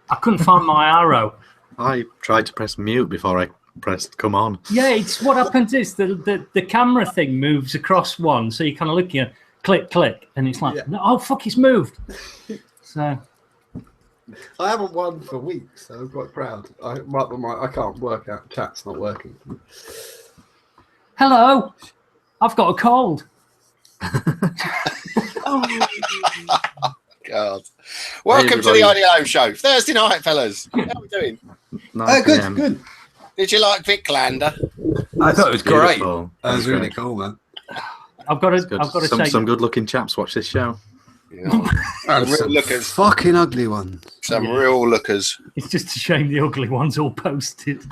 I couldn't find my arrow. I tried to press mute before I pressed come on. Yeah, it's what happens is the camera thing moves across one, so you're kind of looking at click, click, and it's like, no, oh, fuck, it's moved. So I haven't won for weeks, so I'm quite proud. I can't work out. Chat's not working. Hello, I've got a cold. Oh, God. Welcome to the RDA show. Thursday night, fellas. How are we doing? Good. Did you like Vic Lander? I thought it was great. Beautiful. That was really cool, man. I've got to say, some good-looking chaps watch this show. Yeah. Real lookers. Fucking ugly ones. Some real lookers. it's just a shame the ugly ones all posted.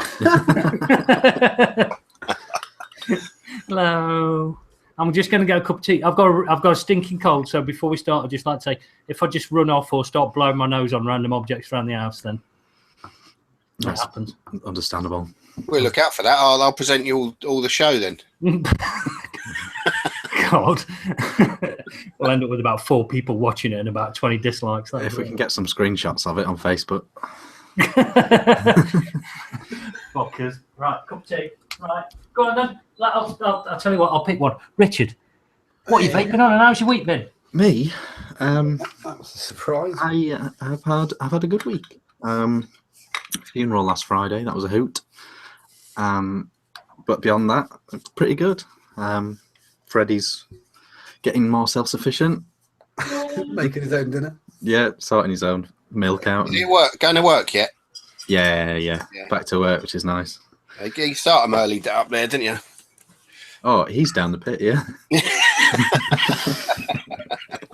Hello. I'm just going to get a cup of tea. I've got a stinking cold, so before we start, I'd just like to say, if I just run off or start blowing my nose on random objects around the house, then that happens. Understandable. We'll look out for that. I'll present you all the show then. God. We'll end up with about 4 people watching it and about 20 dislikes. If we can get some screenshots of it on Facebook. Fuckers. Right, cup of tea. Right, go on then. I'll tell you what, I'll pick one. Richard, what are you vaping on and how's your week been? Me? That was a surprise. I've had a good week. Funeral last Friday, that was a hoot. But beyond that, it's pretty good. Freddie's getting more self-sufficient. Making his own dinner. Yeah, sorting his own milk out. Is he going to work yet? Yeah. Back to work, which is nice. You start him early up there, didn't you? Oh, he's down the pit, yeah.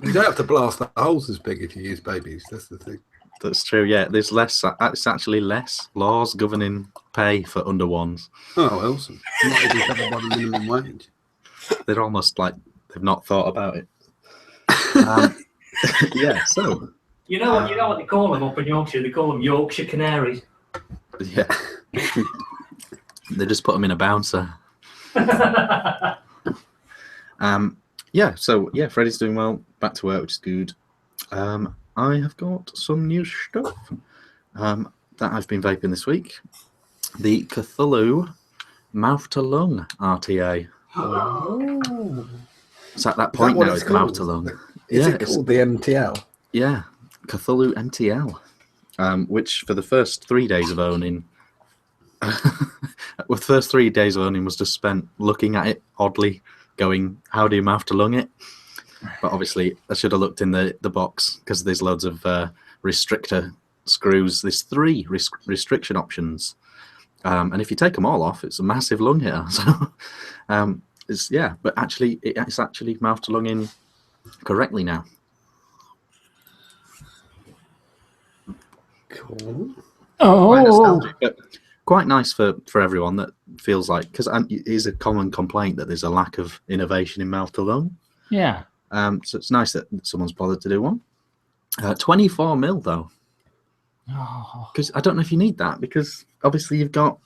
You don't have to blast the holes as big if you use babies. That's the thing. That's true, yeah. There's less. It's actually less laws governing pay for under ones. Oh, awesome. Not even covered by the minimum wage. They're almost like they've not thought about it. Yeah, so. You know what they call them up in Yorkshire? They call them Yorkshire Canaries. Yeah. They just put them in a bouncer. Freddie's doing well. Back to work, which is good. I have got some new stuff that I've been vaping this week. The Cthulhu mouth to lung RTA. Oh. It's at that point now. It's mouth to lung. Is it called the MTL? Yeah, Cthulhu MTL. Which for the first 3 days of owning. The first 3 days of owning was just spent looking at it oddly, going, how do you mouth to lung it? But obviously, I should have looked in the box because there's loads of restrictor screws. There's 3 restriction options. And if you take them all off, it's a massive lung hitter. So, but actually, it's actually mouth to lunging correctly now. Cool. Oh. But quite nice for everyone that feels like, because it is a common complaint that there's a lack of innovation in mouth to lung. Yeah. So it's nice that someone's bothered to do one. 24 mil though, because I don't know if you need that, because obviously you've got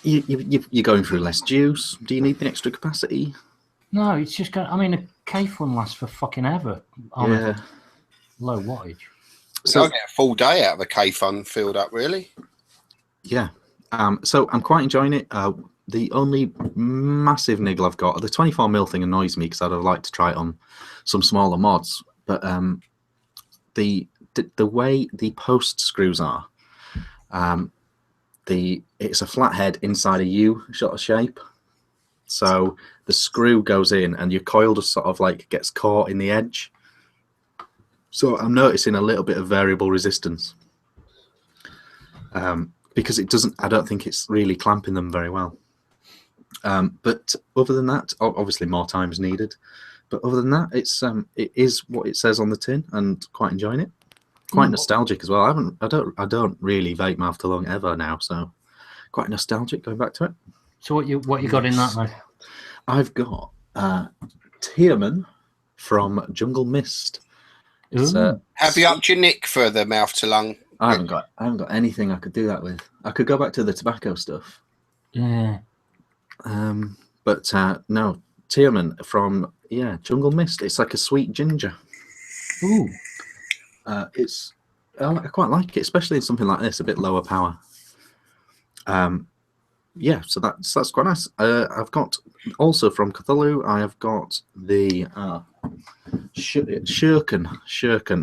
you're going through less juice. Do you need the extra capacity? No, it's just going. I mean, a K one lasts for fucking ever on a low wattage. So I'll get a full day out of a K-Fun filled up, really. Yeah. So I'm quite enjoying it. The only massive niggle I've got, the 24 mil thing annoys me because I'd have liked to try it on some smaller mods. But the way the post screws are, it's a flathead inside a U sort of shape. So the screw goes in and your coil just sort of like gets caught in the edge. So I'm noticing a little bit of variable resistance. Because it doesn't, I don't think it's really clamping them very well. But other than that, obviously more time's needed. But other than that, it is what it says on the tin, and quite enjoying it. Quite nostalgic as well. I don't really vape mouth to lung ever now, so quite nostalgic going back to it. So what you got in that, mate? I've got Tierman from Jungle Mist. Have you upped your nick for the mouth to lung? I haven't got anything I could do that with. I could go back to the tobacco stuff. Yeah. But no, Tierman from Jungle Mist. It's like a sweet ginger. Ooh. I quite like it, especially in something like this, a bit lower power. So that's quite nice. I've got also from Cthulhu. I have got the Shurken.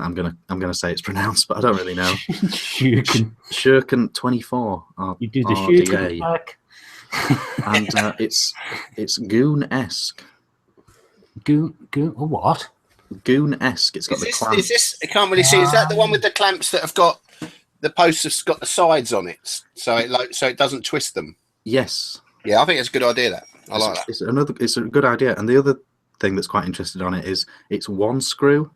I'm gonna say it's pronounced, but I don't really know. Shurken 24. You do the RDA. Shurken back. And it's goon-esque. Goon. Oh, what? Goon-esque. It's got the clamps. Is this? I can't really see. Is that the one with the clamps that have got the posts have got the sides on it, so it doesn't twist them? Yes. Yeah, I think it's a good idea. I like that. It's a good idea. And the other thing that's quite interested on it is it's one screw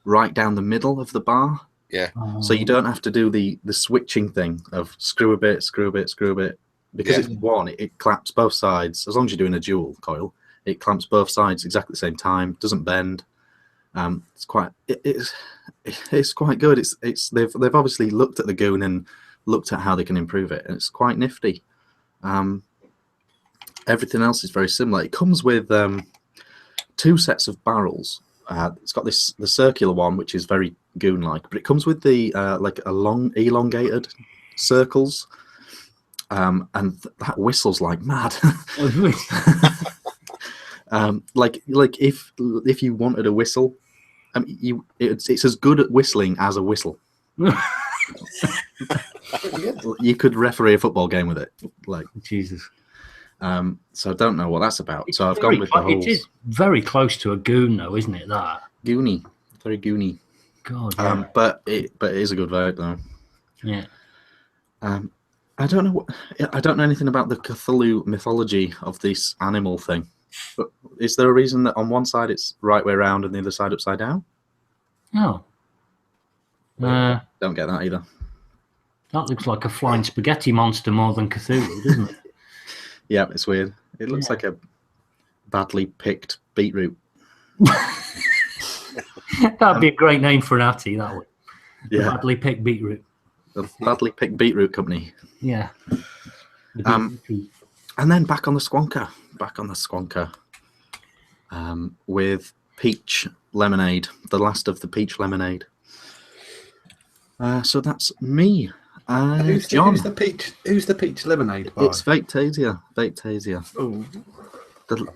right down the middle of the bar. Yeah. So you don't have to do the switching thing of screw a bit, screw a bit, screw a bit. Because it's one, it clamps both sides. As long as you're doing a dual coil, it clamps both sides exactly the same time. Doesn't bend. It's quite good. They've obviously looked at the goon and looked at how they can improve it, and it's quite nifty. Everything else is very similar. It comes with 2 sets of barrels. It's got the circular one, which is very goon-like, but it comes with the like a long elongated circles. And that whistles like mad. Like if you wanted a whistle, it's as good at whistling as a whistle. You could referee a football game with it, like Jesus. So I don't know what that's about. So I've gone with the holes. It is very close to a goon, though, isn't it? That goony, very goony. God. Yeah. But it is a good vape though. Yeah. I don't know anything about the Cthulhu mythology of this animal thing. But is there a reason that on one side it's right way around and the other side upside down? No. Don't get that either. That looks like a flying spaghetti monster more than Cthulhu, doesn't it? Yeah, it's weird. It looks like a badly picked beetroot. That'd be a great name for an Atty, that would. Yeah. Badly picked beetroot. The badly picked beetroot company. Yeah. And then back on the squonker. With peach lemonade. The last of the peach lemonade. So that's me. John. Who's the peach lemonade by? It's Vapetasia. Oh.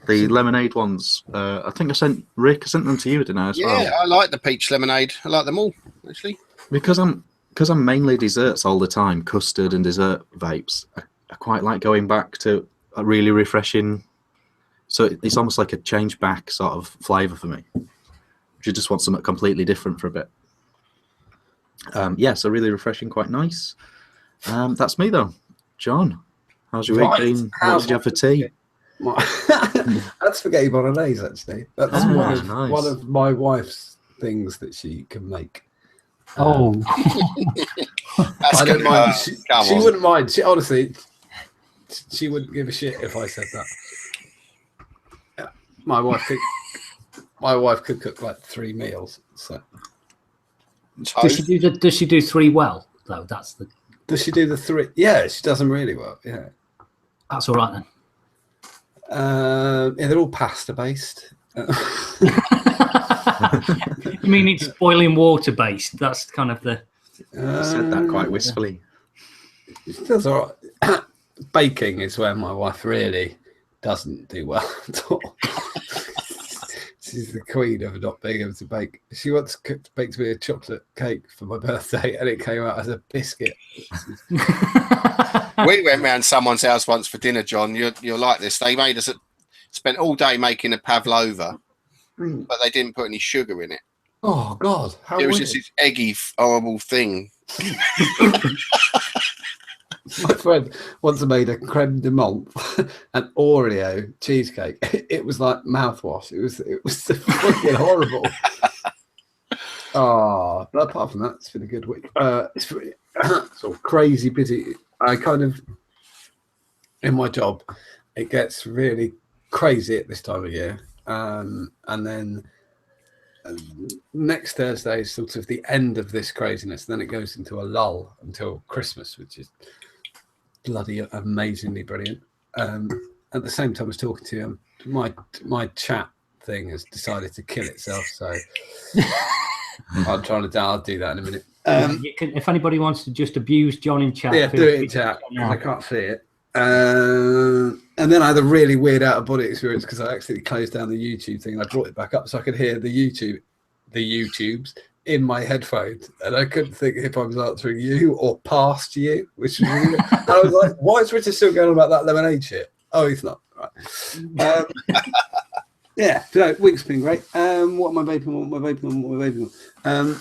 The lemonade ones. I think I sent them to you, didn't I? Well? I like the peach lemonade. I like them all, actually. Because I'm mainly desserts all the time, custard and dessert vapes. I quite like going back to a really refreshing. So it's almost like a change back sort of flavour for me. You just want something completely different for a bit. So really refreshing, quite nice. That's me though. John, how's your week been? What did you have for tea? That's spaghetti bolognese, actually. That's nice. one of my wife's things that she can make. That's I good. don't mind. She wouldn't mind. She honestly, she wouldn't give a shit if I said that. Yeah. My wife could cook like 3 meals. So does she do 3 well though? That's the. Does she do the 3? Yeah, she does them really well. Yeah, that's all right then. They're all pasta based. You mean it's boiling water based? That's kind of the. You said that quite wistfully. She does all right. Baking is where my wife really doesn't do well at all. She's the queen of not being able to bake. She once baked me a chocolate cake for my birthday, and it came out as a biscuit. We went round someone's house once for dinner, John. You're like this. They made us spent all day making a pavlova, but they didn't put any sugar in it. Oh God! It was just this eggy, horrible thing. My friend once made a creme de menthe and Oreo cheesecake. It was like mouthwash. It was fucking horrible. Oh, but apart from that, it's been a good week. It's really, sort of crazy busy. I kind of, in my job, it gets really crazy at this time of year. And then next Thursday is sort of the end of this craziness. Then it goes into a lull until Christmas, which is bloody amazingly brilliant. At the same time as talking to you, my chat thing has decided to kill itself. So I'll do that in a minute. You can, if anybody wants to just abuse John in chat, yeah, do it in chat. I can't see it. And then I had a really weird out of body experience because I accidentally closed down the YouTube thing and I brought it back up so I could hear the YouTubes in my headphones, and I couldn't think if I was answering you or past you, which was really, and I was like, why is Richard still going on about that lemonade shit? Oh, he's not. Right. Yeah, so week's been great. What am I vaping on?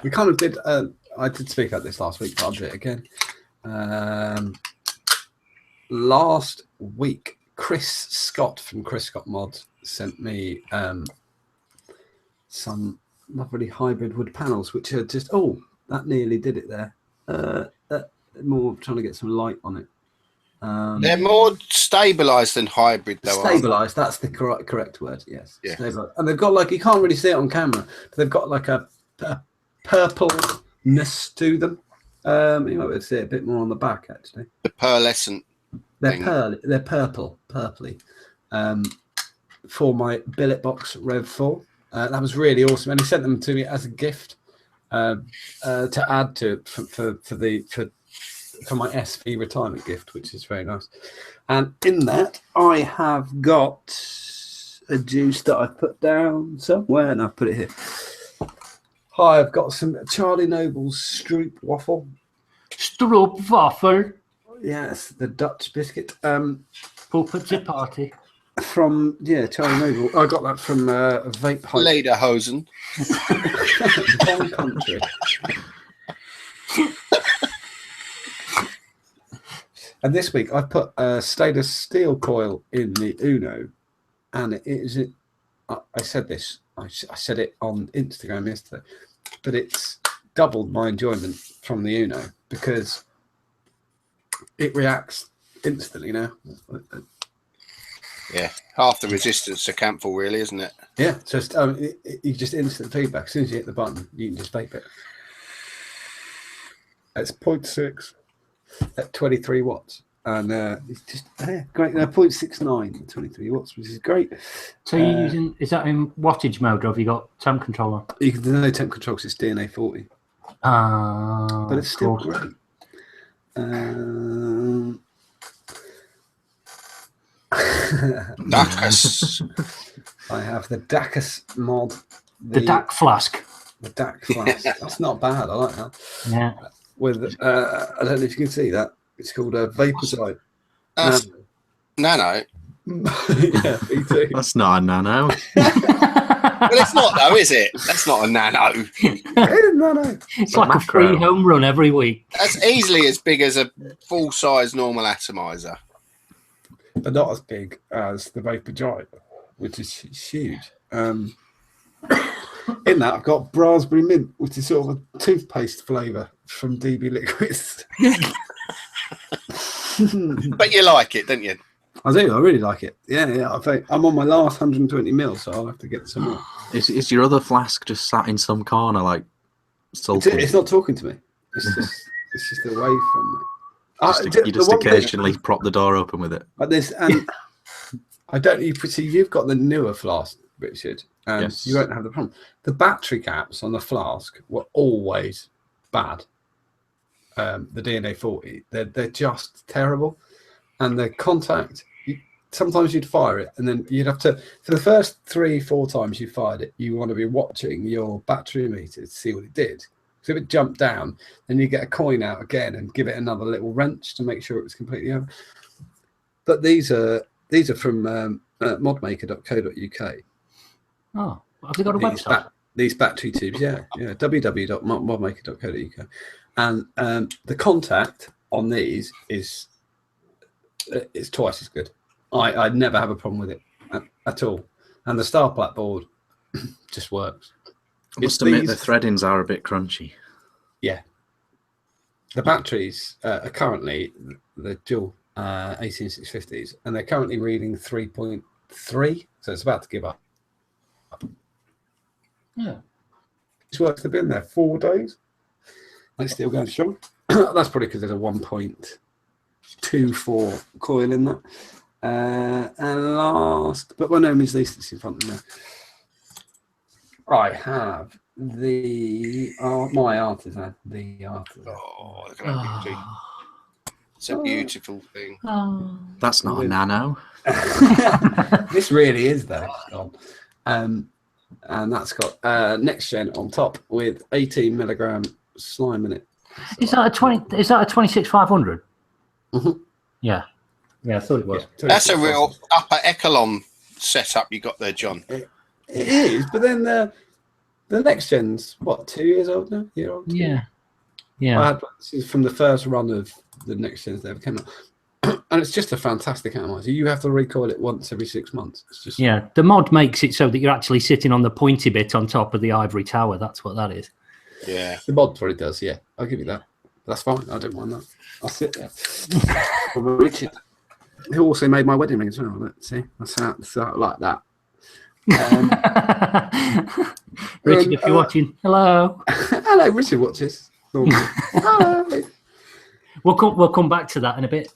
We kind of did, I did speak about this last week, but I'll do it again. Last week, Chris Scott from Chris Scott Mods sent me some lovely hybrid wood panels, which are just, that nearly did it there. More trying to get some light on it. They're more stabilised than hybrid, though. Stabilised, that's the correct word, yes. Yeah. Stabilised. And they've got like, you can't really see it on camera, but they've got like a purpleness to them. You might be able to see it a bit more on the back, actually. The pearlescent. They're purpley. For my billet box Rev 4. That was really awesome, and he sent them to me as a gift to add to for my SV retirement gift, which is very nice. And in that, I have got a juice that I put down somewhere, and I've put it here. Hi, I've got some Charlie Noble's Stroop waffle. Stroop waffle. Yes, the Dutch biscuit. Pulpit party. From Charlie Noble. I got that from Vape. Lederhosen. Wrong country. And this week I put a stainless steel coil in the Uno, and it is. I said this. I said it on Instagram yesterday, but it's doubled my enjoyment from the Uno because it reacts instantly now. Yeah, half the resistance to Campbell, really, isn't it? Yeah, just you just instant feedback. As soon as you hit the button, you can just vape it. It's 0.6 at 23 watts, and it's just great. 0.69 at 23 watts, which is great. So you're using, is that in wattage mode, or have you got temp control on? You can do no temp control because it's DNA 40. But it's still great. Dacus. I have the Dacus mod. The DAC flask. The DAC flask. That's not bad. I like that. Yeah. With I don't know if you can see that. It's called a Vaporzite. Nano. Yeah, me too. That's not a nano. Well, it's not though, is it? That's not a nano. Nano. It's like a free home run every week. That's easily as big as a full-size normal atomizer. But not as big as the Vaporzite, which is huge. In that, I've got raspberry mint, which is sort of a toothpaste flavour from DB Liquids. But you like it, don't you? I do. I really like it. Yeah. I think I'm on my last 120 mil, so I'll have to get some more. Is your other flask just sat in some corner, like sulking? It's not talking to me. It's just away from me. You just occasionally prop the door open with it. But and I don't. You've got the newer flask, Richard, and Yes. you won't have the problem. The battery caps on the flask were always bad. The DNA 40, they're just terrible, and the contact. Sometimes you'd fire it, and then you'd have to. For the first 3-4 times you fired it, you want to be watching your battery meter to see what it did. So if it jumped down, then you get a coin out again and give it another little wrench to make sure it was completely over. But these are from modmaker.co.uk. Oh, have they got a website? These battery tubes, yeah. www.modmaker.co.uk. And the contact on these is twice as good. I never have a problem with it at all. And the Star Plat board just works. I must admit the threadings are a bit crunchy. Yeah. The batteries are currently the dual 18650s, and they're currently reading 3.3, so it's about to give up. Yeah. It's worked. They've been there 4 days. They're still going strong. That's probably because there's a 1.24 coil in that. And last, but by no means least, it's in front of me. I have my artisan. The artisan. Oh, look at that beauty. It's a beautiful thing. That's not a nano. This really is though. And that's got next gen on top with 18 milligram slime in it. Is that a 26500? Mm-hmm. Yeah. Yeah, I thought it was. Yeah, That's a real upper echelon setup you got there, John. It is, but then the next gen's what, 2 years old now? Year old? Yeah. Yeah. This is from the first run of the next gens that ever came out. And it's just a fantastic atomizer. You have to recoil it once every 6 months. It's just The mod makes it so that you're actually sitting on the pointy bit on top of the ivory tower. That's what that is. Yeah. The mod probably does, yeah. I'll give you that. That's fine. I don't mind that. I'll sit there. Richard, who also made my wedding ring as well. Let's see. That's out like that. Richard, if you're watching, hello. Hello, Richard watches. Hello. We'll come back to that in a bit.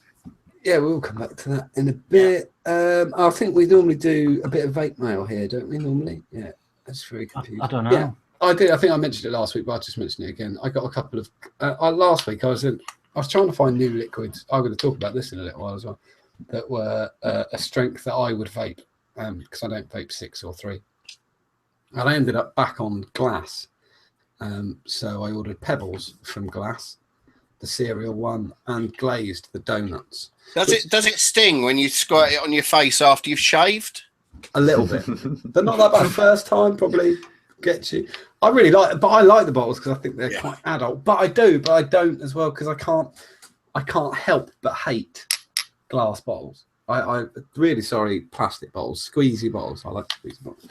Yeah, we'll come back to that in a bit. I think we normally do a bit of vape mail here, don't we? Normally, yeah. That's very confusing. I don't know. Yeah, I did. I think I mentioned it last week, but I just mentioned it again. I got a couple of last week. I was trying to find new liquids. I'm going to talk about this in a little while as well. That were a strength that I would vape because I don't vape 6 or 3. And I ended up back on glass. So I ordered Pebbles from Glass, the cereal one, and glazed the donuts. Does it sting when you squirt it on your face after you've shaved? A little bit, but not that bad. First time probably gets you. I really like, but I like the bottles because I think they're quite adult. But I don't as well because I can't help but hate glass bottles. I really sorry, plastic bottles, squeezy bottles. I like squeezy bottles.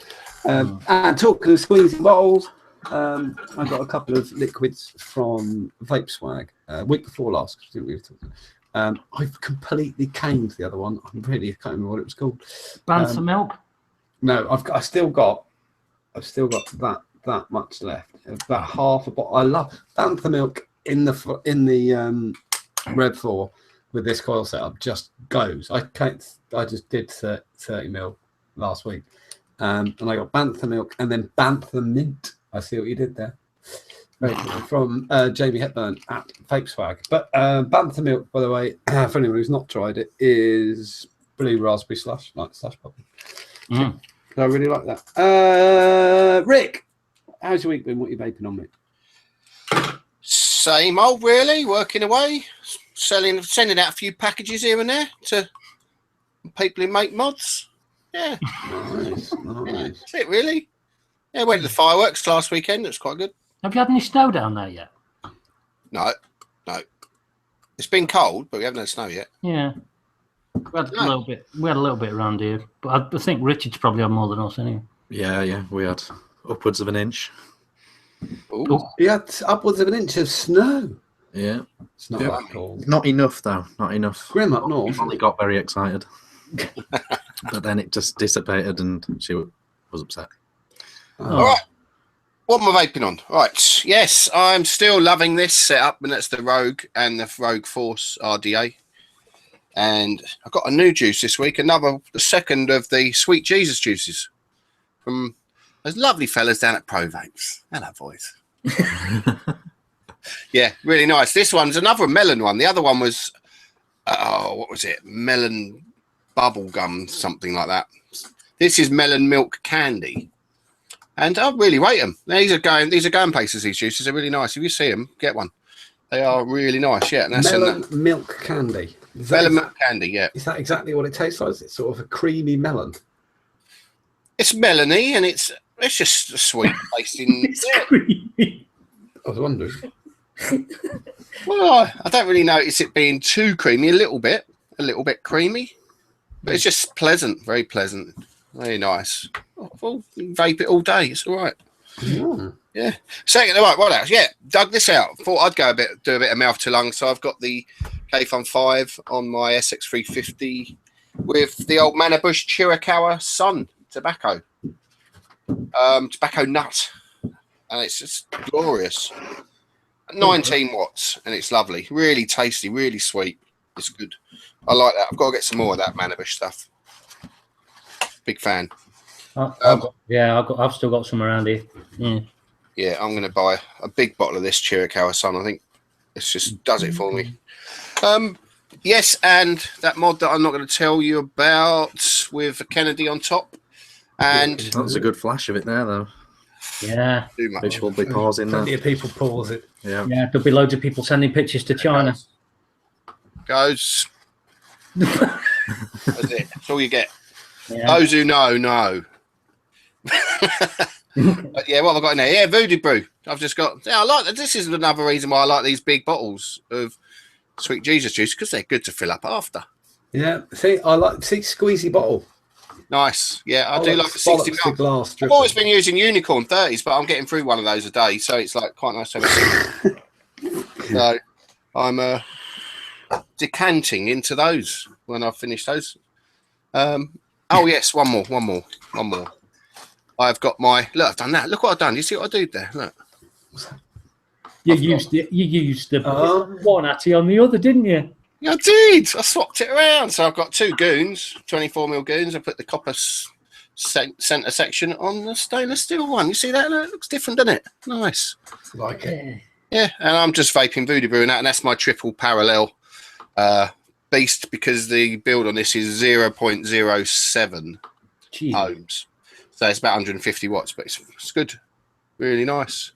And talking of squeezy bottles, I got a couple of liquids from Vape Swag week before last. I've completely caned the other one. I can't remember what it was called. Banter milk? No, I've still got that much left. About half a bottle. I love Banter milk in the Red 4 with this coil setup. Just goes. I just did 30 mil last week, and I got Banter milk and then Banter mint. I see what you did there. Very cool. From Jamie Hepburn at Vape Swag. But Banter milk, by the way, for anyone who's not tried it, is blue raspberry slush, like slush puppy. So I really like that. Rick, how's your week been? What are you vaping on, mate? Same old, really. Working away, sending out a few packages here and there to people who make mods. Yeah. Nice. That's it, really. Yeah, went to the fireworks last weekend. It's quite good. Have you had any snow down there yet? No. It's been cold, but we haven't had snow yet. Yeah. We had a little bit. We had a little bit around here, but I think Richard's probably had more than us anyway. Yeah. We had upwards of an inch. Ooh. You had upwards of an inch of snow. Yeah. It's not that cold. Not enough though. Not enough. Grim up north. Molly got very excited, but then it just dissipated, and she was upset. All right. What am I vaping on? Right. Yes, I'm still loving this setup, and that's the Rogue and the Rogue Force RDA. And I've got a new juice this week, the second of the Sweet Jesus juices from those lovely fellas down at Pro Vapes. Hello, boys. Yeah, really nice. This one's another melon one. The other one was, what was it? Melon bubble gum, something like that. This is melon milk candy. And I really rate them. These are going places, these juices. They're really nice. If you see them, get one. They are really nice, yeah. And that's melon milk candy. Melon milk candy, yeah. Is that exactly what it tastes like? It's sort of a creamy melon. It's melony, and it's just a sweet tasting. It's creamy. I was wondering. Well, I don't really notice it being too creamy. A little bit creamy, but it's just pleasant, very pleasant, very nice. Well, you can vape it all day. It's all right. Yeah. Second, all right. What else? Yeah, dug this out. Thought I'd do a bit of mouth to lung. So I've got the K-Fun 5 on my SX350 with the old Manabush Chiricahua Sun tobacco nut, and it's just glorious. 19 watts, and it's lovely, really tasty, really sweet. It's good. I like that. I've got to get some more of that Manabush stuff. Big fan. I've still got some around here. Yeah, I'm going to buy a big bottle of this Chiricahua Sun. I think it just does it for me. Yes, and that mod that I'm not going to tell you about with a Kennedy on top. And that was a good flash of it there, though. Yeah. Which will be pausing there. Plenty of people pause it. Yeah. Yeah, there'll be loads of people sending pictures to China. Goes. That's it. That's all you get. Yeah. Those who know. But yeah, what have I got in there? Yeah, Voodoo Brew. I've just got. Yeah, I like that. This is another reason why I like these big bottles of Sweet Jesus juice, because they're good to fill up after. Yeah, I like squeezy bottle. Nice. Yeah, I do like a 60 ml. Glass I've always been using Unicorn 30s, but I'm getting through one of those a day, so it's like quite nice to have a So I'm decanting into those when I've finished those. Oh yes, one more. I've got my I've done that. Look what I've done. You see what I did there? Look. You used the one Atty on the other, didn't you? Yeah, I did. I swapped it around. So I've got two goons, 24mm goons. I put the copper center section on the stainless steel one. You see that? It looks different, doesn't it? Nice. Like it. Yeah, and I'm just vaping Voodoo Brew and that's my triple parallel beast, because the build on this is 0.07 ohms. So it's about 150 watts, but it's good. Really nice.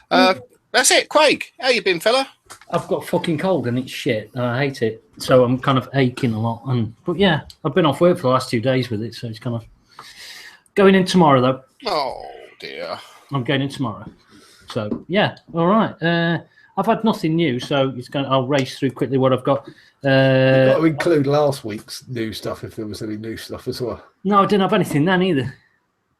That's it. Craig, how you been, fella? I've got fucking cold and it's shit and I hate it. So I'm kind of aching a lot. But yeah, I've been off work for the last 2 days with it. So it's kind of going in tomorrow, though. Oh, dear. I'm going in tomorrow. So yeah, all right. I've had nothing new, so I'll race through quickly what I've got. You've got to include last week's new stuff if there was any new stuff as well. No, I didn't have anything then either.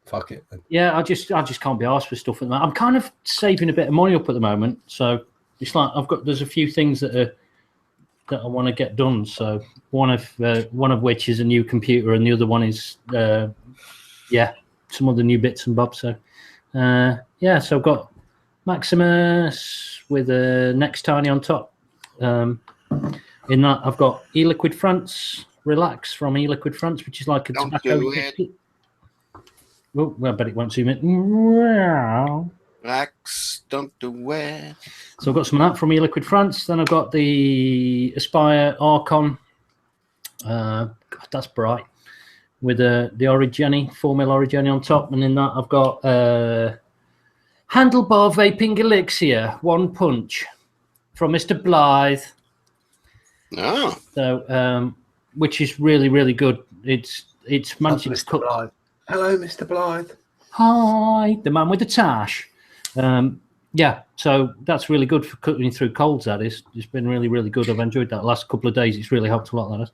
Fuck it then. Yeah, I just can't be arsed with stuff at the moment. I'm kind of saving a bit of money up at the moment, so it's like there's a few things that I want to get done. So one of which is a new computer, and the other one is some other new bits and bobs. So so I've got Maximus with a Next Tiny on top. In that I've got E-Liquid France Relax from E-Liquid France, which is like a tobacco biscuit. Oh, well, I bet it won't zoom in. Relax, don't do it. So I've got some of that from E-Liquid France. Then I've got the Aspire Archon. God, that's bright. With the Origeni, 4mm Origeni on top. And in that I've got Handlebar Vaping Elixir, One Punch from Mr. Blythe. Oh. So, which is really, really good. It's managing to cook. Blythe. Hello, Mr. Blythe. Hi, the man with the tash. So that's really good for cutting through colds. That is, it's been really, really good. I've enjoyed that last couple of days. It's really helped a lot. That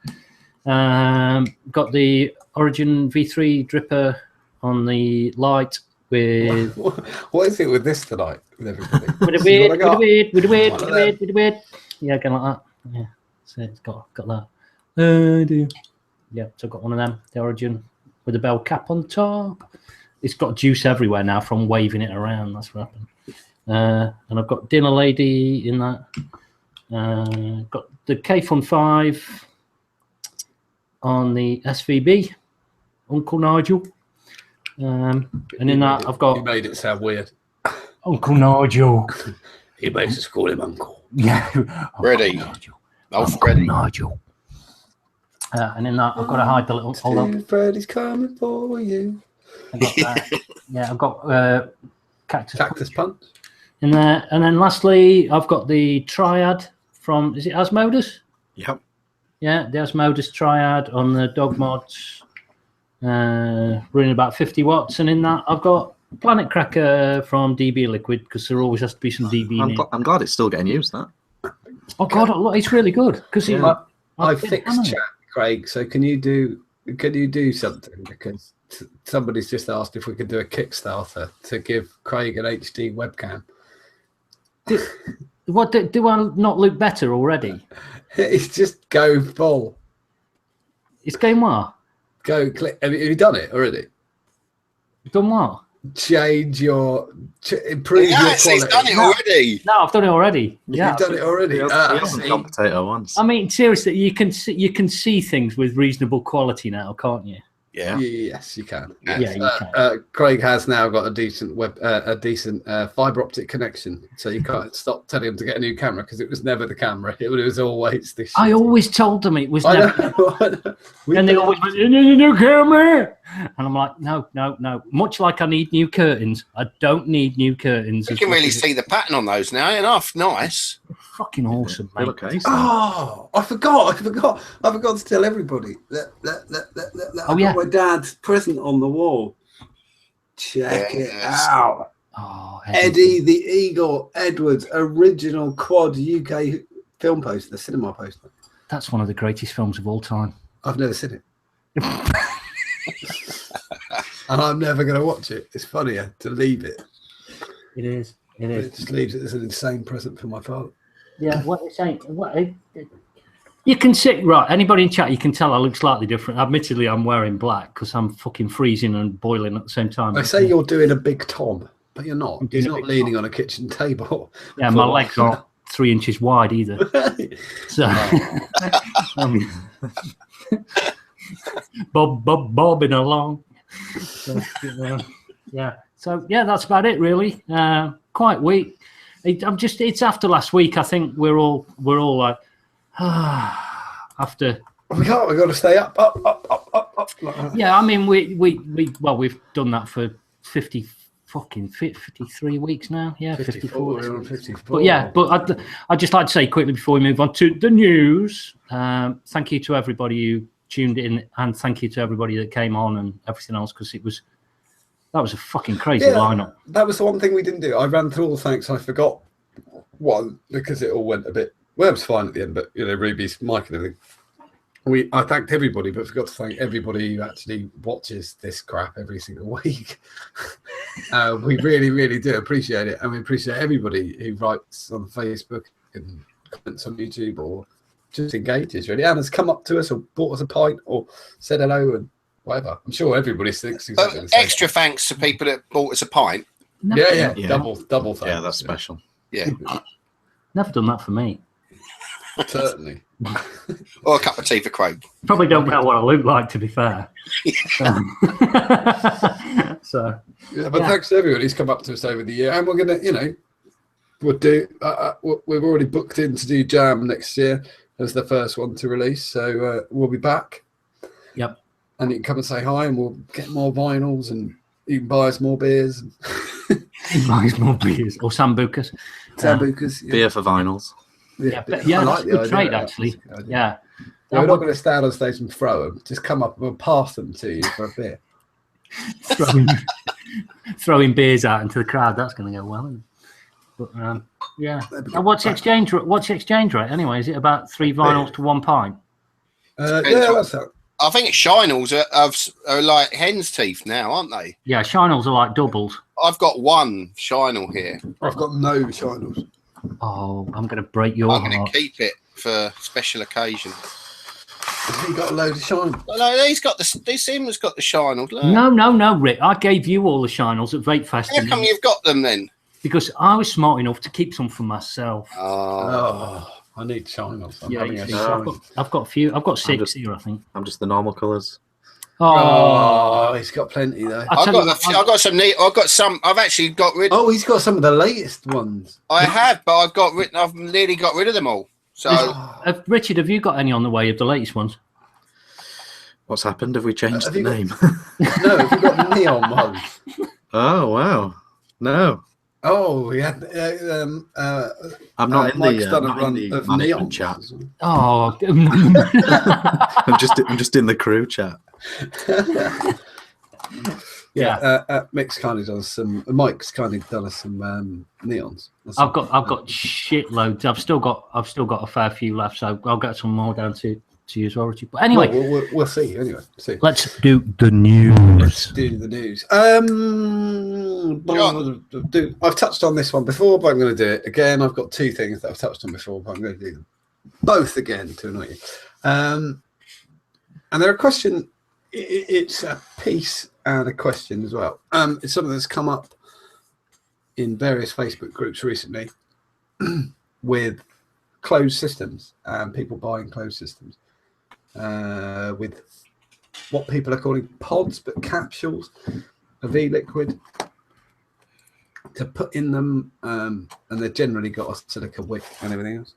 is. Got the Origin V3 dripper on the light with. What is it with this tonight? With everybody? with a weird. Yeah, kind of like that. Yeah, so it's got that. Yeah, so I've got one of them. The Origin. With a bell cap on top. It's got juice everywhere now from waving it around. That's what happened. And I've got Dinner Lady in that. Got the K-Fun 5 on the SVB, Uncle Nigel. And in that I've got... You made it sound weird. Uncle Nigel. He makes us call him Uncle. Yeah. Ready. Uncle Freddy. Nigel. And in that, I've got to hide the little. Hold on. Freddy's coming for you. I've got that. Yeah, I've got Cactus Punch in there, and then lastly, I've got the Triad from. Is it Asmodus? Yep. Yeah, the Asmodus Triad on the dog mods, running about 50 watts, and in that, I've got Planet Cracker from DB Liquid, because there always has to be some DB in it. I'm glad it's still getting used. That. Oh God, it's really good because I fixed chat, Craig. So can you do something? Because somebody's just asked if we could do a Kickstarter to give Craig an HD webcam. Do I not look better already? It's just go full. It's going what? Go click. Have you done it already? Done what? Change your improve your quality. He's done it already. No, I've done it already. Yeah, You've done it already. He hasn't done potato once. I mean, seriously, you can see things with reasonable quality now, can't you? Yeah. Yes, you can. Yeah, you can. Craig has now got a decent fiber optic connection, so you can't stop telling him to get a new camera because it was never the camera. It was always the. I always told them it was never. I know. And they always went, "You need a new camera," and I'm like, no. Much like I need new curtains, I don't need new curtains. You can really see the pattern on those now. Enough, nice. Fucking awesome, mate. Okay. Oh, I forgot to tell everybody that I got my dad's present on the wall. Check it out. Oh, Eddie the Eagle Edwards original quad UK film poster, the cinema poster. That's one of the greatest films of all time. I've never seen it. And I'm never going to watch it. It's funnier to leave it. It is. It just leaves it as an insane present for my father. Yeah, what it's saying. You can see, right, anybody in chat, you can tell I look slightly different. Admittedly, I'm wearing black because I'm fucking freezing and boiling at the same time. I say you're doing a big Tom, but you're not. You're not leaning on a kitchen table. Yeah, my legs aren't 3 inches wide either. So, bobbing along. So, yeah. So, yeah, that's about it, really. Quite weak. It's after last week. I think we're all like, after. We got to stay up. Yeah, I mean, we've done that for 53 weeks now. Yeah, 54. 54. But yeah, I'd just like to say quickly before we move on to the news. Thank you to everybody who tuned in, and thank you to everybody that came on and everything else, because that was a fucking crazy lineup. That was the one thing we didn't do. I ran through all the thanks. I forgot one because it all went a bit. Well, it was fine at the end, but Ruby's mic and everything. I thanked everybody, but forgot to thank everybody who actually watches this crap every single week. We really, really do appreciate it, and we appreciate everybody who writes on Facebook and comments on YouTube or just engages. Really, and has come up to us or bought us a pint or said hello and whatever. I'm sure everybody thinks exactly the same. Extra thanks to people that bought us a pint. Yeah. Double thanks. Yeah, that's special. Yeah. Never done that for me. Certainly. Or a cup of tea for Craig. Probably don't know what I look like, to be fair. So. Yeah, but thanks to everybody who's come up to us over the year, and we're gonna, we'll do. We've already booked in to do Jam next year as the first one to release, so we'll be back. Yep. And you can come and say hi, and we'll get more vinyls, and you can buy us more beers. Buy us more beers or sambucas. Sambucas. Beer for vinyls. Yeah, that's a good trade, actually. Yeah. We're not going to stand on stage and throw them. Just come up and we'll pass them to you for a beer. Throwing beers out into the crowd, that's going to go well. But yeah. What's the exchange rate anyway? Is it about 3 vinyls to 1 pint? Yeah, that's how. I think Shinals are like hen's teeth now, aren't they? Yeah, Shinals are like doubles. I've got one Shinal here. I've got no Shinals. Oh, I'm going to break your heart. I'm going to keep it for special occasion. Has he got a load of Shinals? No, he's got Sim's got the Shinals. No, Rick. I gave you all the Shinals at Vape Fest. How come you've got them then? Because I was smart enough to keep some for myself. Oh, I need Shinals. I've got a few. I've got 6 here, I think. I'm just the normal colours. Oh, he's got plenty though. I've got some neat. I've got some. I've actually got rid. Oh, he's got some of the latest ones. I have, but I've nearly got rid of them all. So, Richard, have you got any on the way of the latest ones? What's happened? Have we changed the name? No, have you got the neon ones? Oh wow, no. Oh, we had. I'm not in Mike's the, done a not run in the of management neon chat. Oh, I'm just in the crew chat. Mick's kindly done some. Mike's kindly done us some neons. I've got shitloads. I've still got a fair few left, so I'll get some more down to you as well, Richard. But anyway, we'll see. Anyway, let's do the news. I've touched on this one before, but I'm going to do it again. I've got two things that I've touched on before, but I'm going to do them both again to annoy you. And they're a question. It's a piece and a question as well. It's something that's come up in various Facebook groups recently with closed systems and people buying closed systems with what people are calling pods, but capsules of e-liquid to put in them, and they've generally got a silica wick and everything else.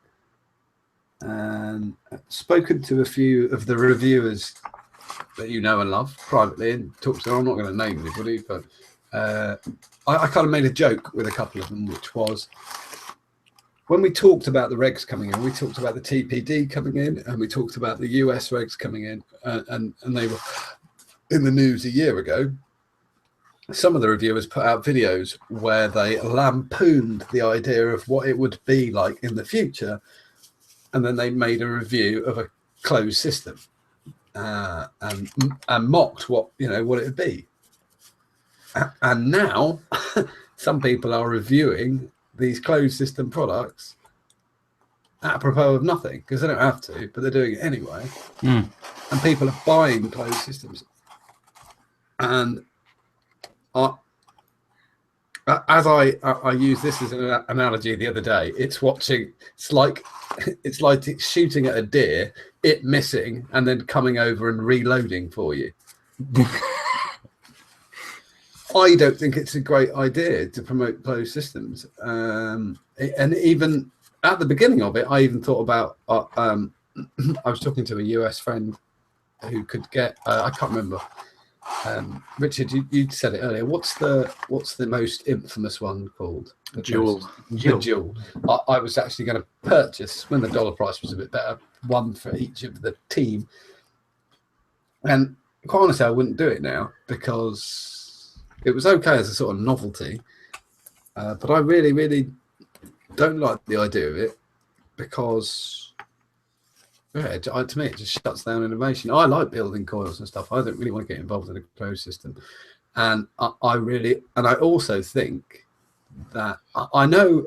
And I've spoken to a few of the reviewers that you know and love privately and talked to them. I'm not going to name anybody, but I kind of made a joke with a couple of them, which was when we talked about the regs coming in, we talked about the TPD coming in, and we talked about the US regs coming in, and they were in the news a year ago. Some of the reviewers put out videos where they lampooned the idea of what it would be like in the future, and then they made a review of a closed system and mocked what it would be. And now some people are reviewing these closed system products apropos of nothing because they don't have to, but they're doing it anyway. And people are buying closed systems. And as I used this as an analogy the other day, it's like shooting at a deer, it missing, and then coming over and reloading for you. I don't think it's a great idea to promote closed systems. And even at the beginning of it, I even thought about, I was talking to a US friend who could get, I can't remember. Richard, you said it earlier. What's the most infamous one called? The Juul. The Juul. I was actually going to purchase, when the dollar price was a bit better, one for each of the team. And quite honestly, I wouldn't do it now because it was okay as a sort of novelty. But I really, really don't like the idea of it because to me, it just shuts down innovation. I like building coils and stuff. I don't really want to get involved in a closed system. And I also think that I know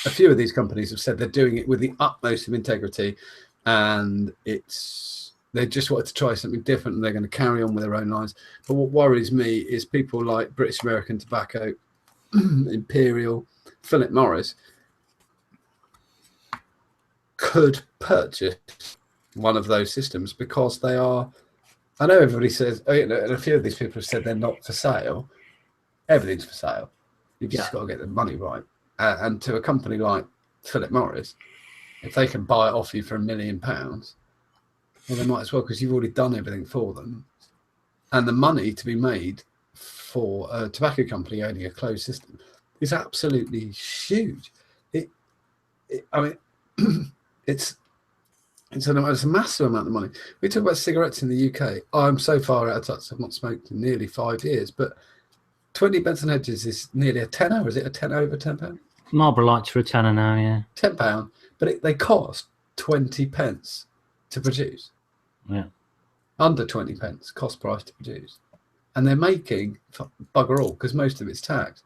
a few of these companies have said they're doing it with the utmost of integrity, and they just wanted to try something different, and they're going to carry on with their own lines. But what worries me is people like British American Tobacco, Imperial, Philip Morris could purchase one of those systems because they are. I know everybody says, and a few of these people have said they're not for sale. Everything's for sale. You've just got to get the money right. And to a company like Philip Morris, if they can buy it off you for £1 million, well, they might as well, because you've already done everything for them. And the money to be made for a tobacco company owning a closed system is absolutely huge. It's a massive amount of money. We talk about cigarettes in the UK. I'm so far out of touch. I've not smoked in nearly 5 years, but 20 Benson Hedges is nearly a tenner. Is it a tenner over £10? Marlboro Lights for a tenner now, yeah. £10, but they cost 20 pence to produce. Yeah. Under 20 pence cost price to produce. And they're making bugger all because most of it's taxed.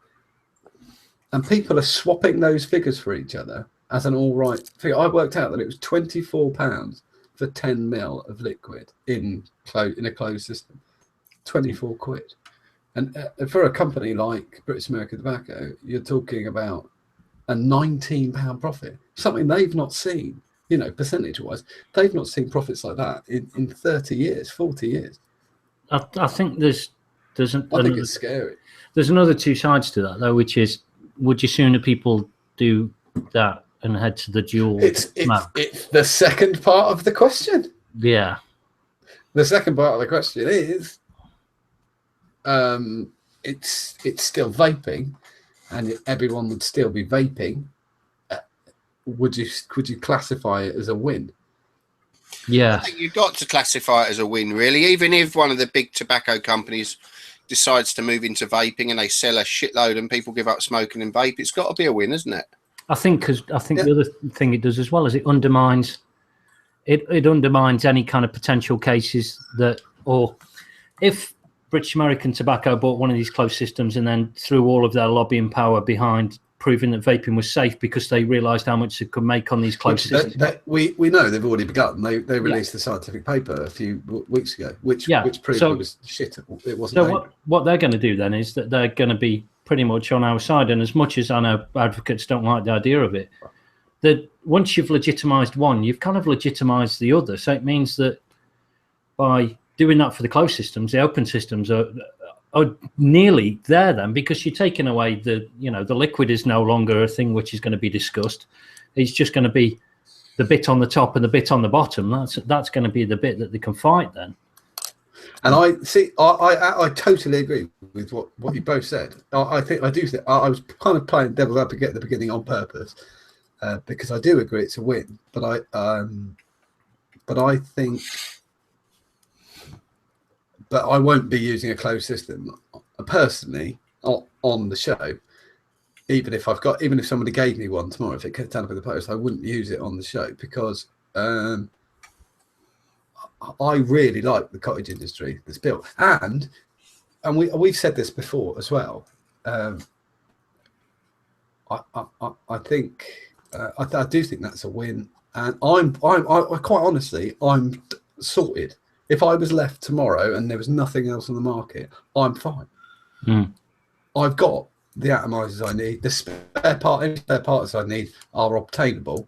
And people are swapping those figures for each other as an all right figure. I worked out that it was £24 for 10 mil of liquid in a closed system. 24 quid. And for a company like British American Tobacco, you're talking about a £19 profit, something they've not seen, percentage-wise. They've not seen profits like that in 30 years, 40 years. I think I think it's scary. There's another two sides to that, though, which is, would you sooner people do that and head to the Juul? It's the second part of the question. Yeah. The second part of the question is, it's still vaping, and everyone would still be vaping. Could you classify it as a win? Yeah. I think you've got to classify it as a win, really. Even if one of the big tobacco companies decides to move into vaping and they sell a shitload and people give up smoking and vape, it's got to be a win, isn't it? I think the other thing it does as well is it undermines any kind of potential cases that, or if British American Tobacco bought one of these closed systems and then threw all of their lobbying power behind proving that vaping was safe because they realised how much it could make on these closed systems. We know they've already begun. They released a scientific paper a few weeks ago, which proved it was shit. It wasn't. So what they're going to do then is that they're going to be pretty much on our side. And as much as I know advocates don't like the idea of it, that once you've legitimised one, you've kind of legitimised the other. So it means that by doing that for the closed systems, the open systems are nearly there then, because you're taking away the liquid is no longer a thing which is going to be discussed. It's just going to be the bit on the top and the bit on the bottom. That's going to be the bit that they can fight then. And I totally agree with what you both said. I was kind of playing devil's advocate at the beginning on purpose, because I do agree it's a win. But I think. But I won't be using a closed system personally on the show. Even if somebody gave me one tomorrow, if it could turn up in the post, I wouldn't use it on the show because I really like the cottage industry that's built, and we've said this before as well. I think I do think that's a win, and I quite honestly I'm sorted. If I was left tomorrow and there was nothing else on the market, I'm fine. I've got the atomizers I need. The spare parts I need are obtainable.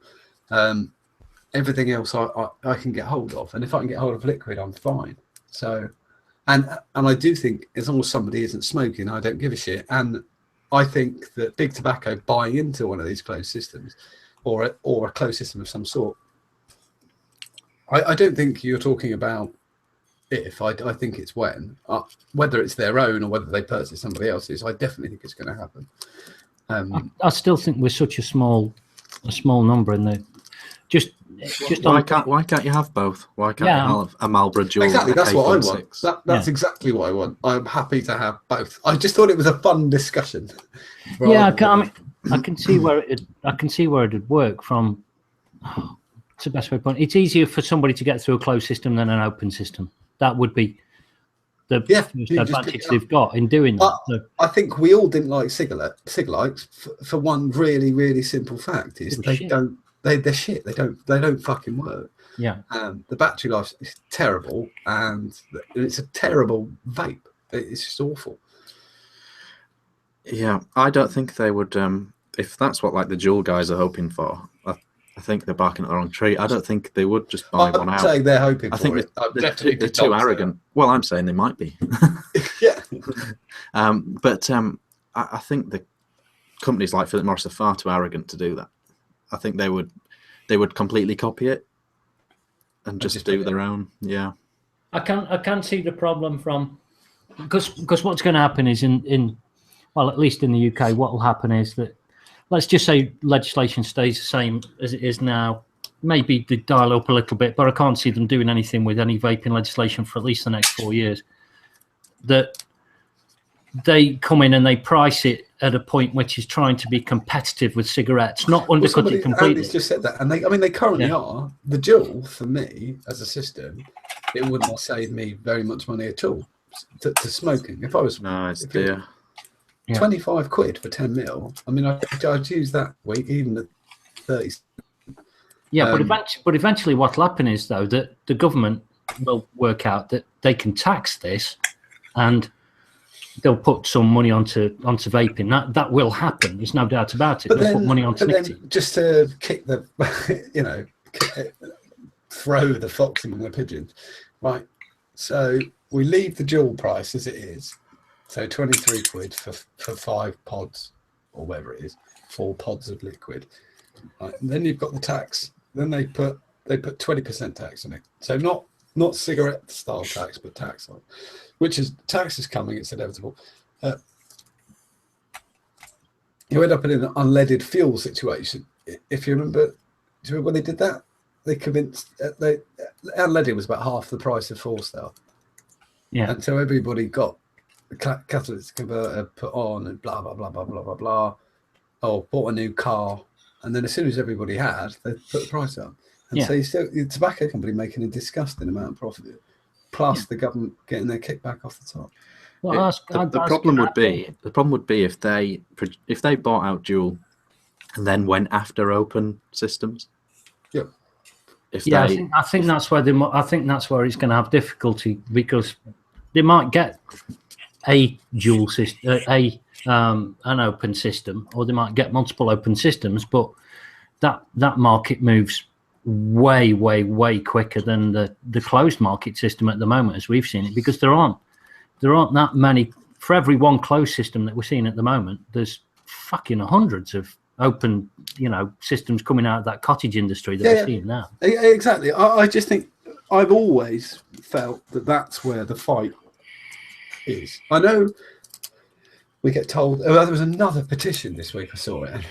Everything else I can get hold of. And if I can get hold of liquid, I'm fine. So, and I do think as long as somebody isn't smoking, I don't give a shit. And I think that big tobacco buying into one of these closed systems or a closed system of some sort, I don't think you're talking about if. I think it's when, whether it's their own or whether they purchase somebody else's. I definitely think it's going to happen. I still think we're such a small number in there. Just why can't you have both? Why can't you have a Marlboro Dual? Exactly, that's what I want. That's exactly what I want. I'm happy to have both. I just thought it was a fun discussion. Yeah, I can see where it would work from. It's the best way to put it. It's easier for somebody to get through a closed system than an open system. That would be the advantage they've got in doing that. So, I think we all didn't like cigarettes for one really, really simple fact is they're shit. They don't fucking work. Yeah. The battery life is terrible, and it's a terrible vape. It's just awful. Yeah, I don't think they would. If that's what like the Juul guys are hoping for, I think they're barking at the wrong tree. I don't think they would just buy one out. I'm saying they're hoping. I think they're too arrogant. Well, I'm saying they might be. Yeah. But I think the companies like Philip Morris are far too arrogant to do that. I think they would completely copy it and just do their own. Yeah. I can't see the problem from because what's going to happen is well, at least in the UK, what will happen is that, let's just say legislation stays the same as it is now. Maybe they dial up a little bit, but I can't see them doing anything with any vaping legislation for at least the next 4 years. That they come in and they price it at a point which is trying to be competitive with cigarettes, not undercut it completely. Andy's just said that, and they currently are. The Juul, for me as a system, it wouldn't have saved me very much money at all to smoking. If I was 25 quid for 10 mil. I mean, I'd use that week even at 30. Yeah, but eventually what'll happen is, though, that the government will work out that they can tax this and they'll put some money onto vaping. That will happen. There's no doubt about it. They'll put money onto nicotine. Just to kick the, throw the fox among the pigeons. Right. So we leave the Juul price as it is. So 23 quid for 5 pods, or whatever it is, 4 pods of liquid. Right. And then you've got the tax. Then they put 20% tax on it. So not cigarette style tax, but tax on, which is tax is coming. It's inevitable. You end up in an unleaded fuel situation. If you remember, do you remember when they did that? They convinced unleaded was about half the price of 4-star. Yeah. And so everybody got catalytic converter put on and blah, blah, blah, blah, blah, blah, blah. Oh, bought a new car. And then as soon as everybody had, they put the price up. And so the tobacco company making a disgusting amount of profit, plus the government getting their kickback off the top. Well, the problem would be if they bought out dual and then went after open systems. Yep. I think that's where it's going to have difficulty, because they might get a dual system, an open system, or they might get multiple open systems, but that market moves way, way, way quicker than the closed market system at the moment, as we've seen it, because there aren't that many. For every one closed system that we're seeing at the moment, there's fucking hundreds of open, systems coming out of that cottage industry that we're seeing now. Exactly. I just think I've always felt that that's where the fight is. I know we get told. There was another petition this week. I saw it, and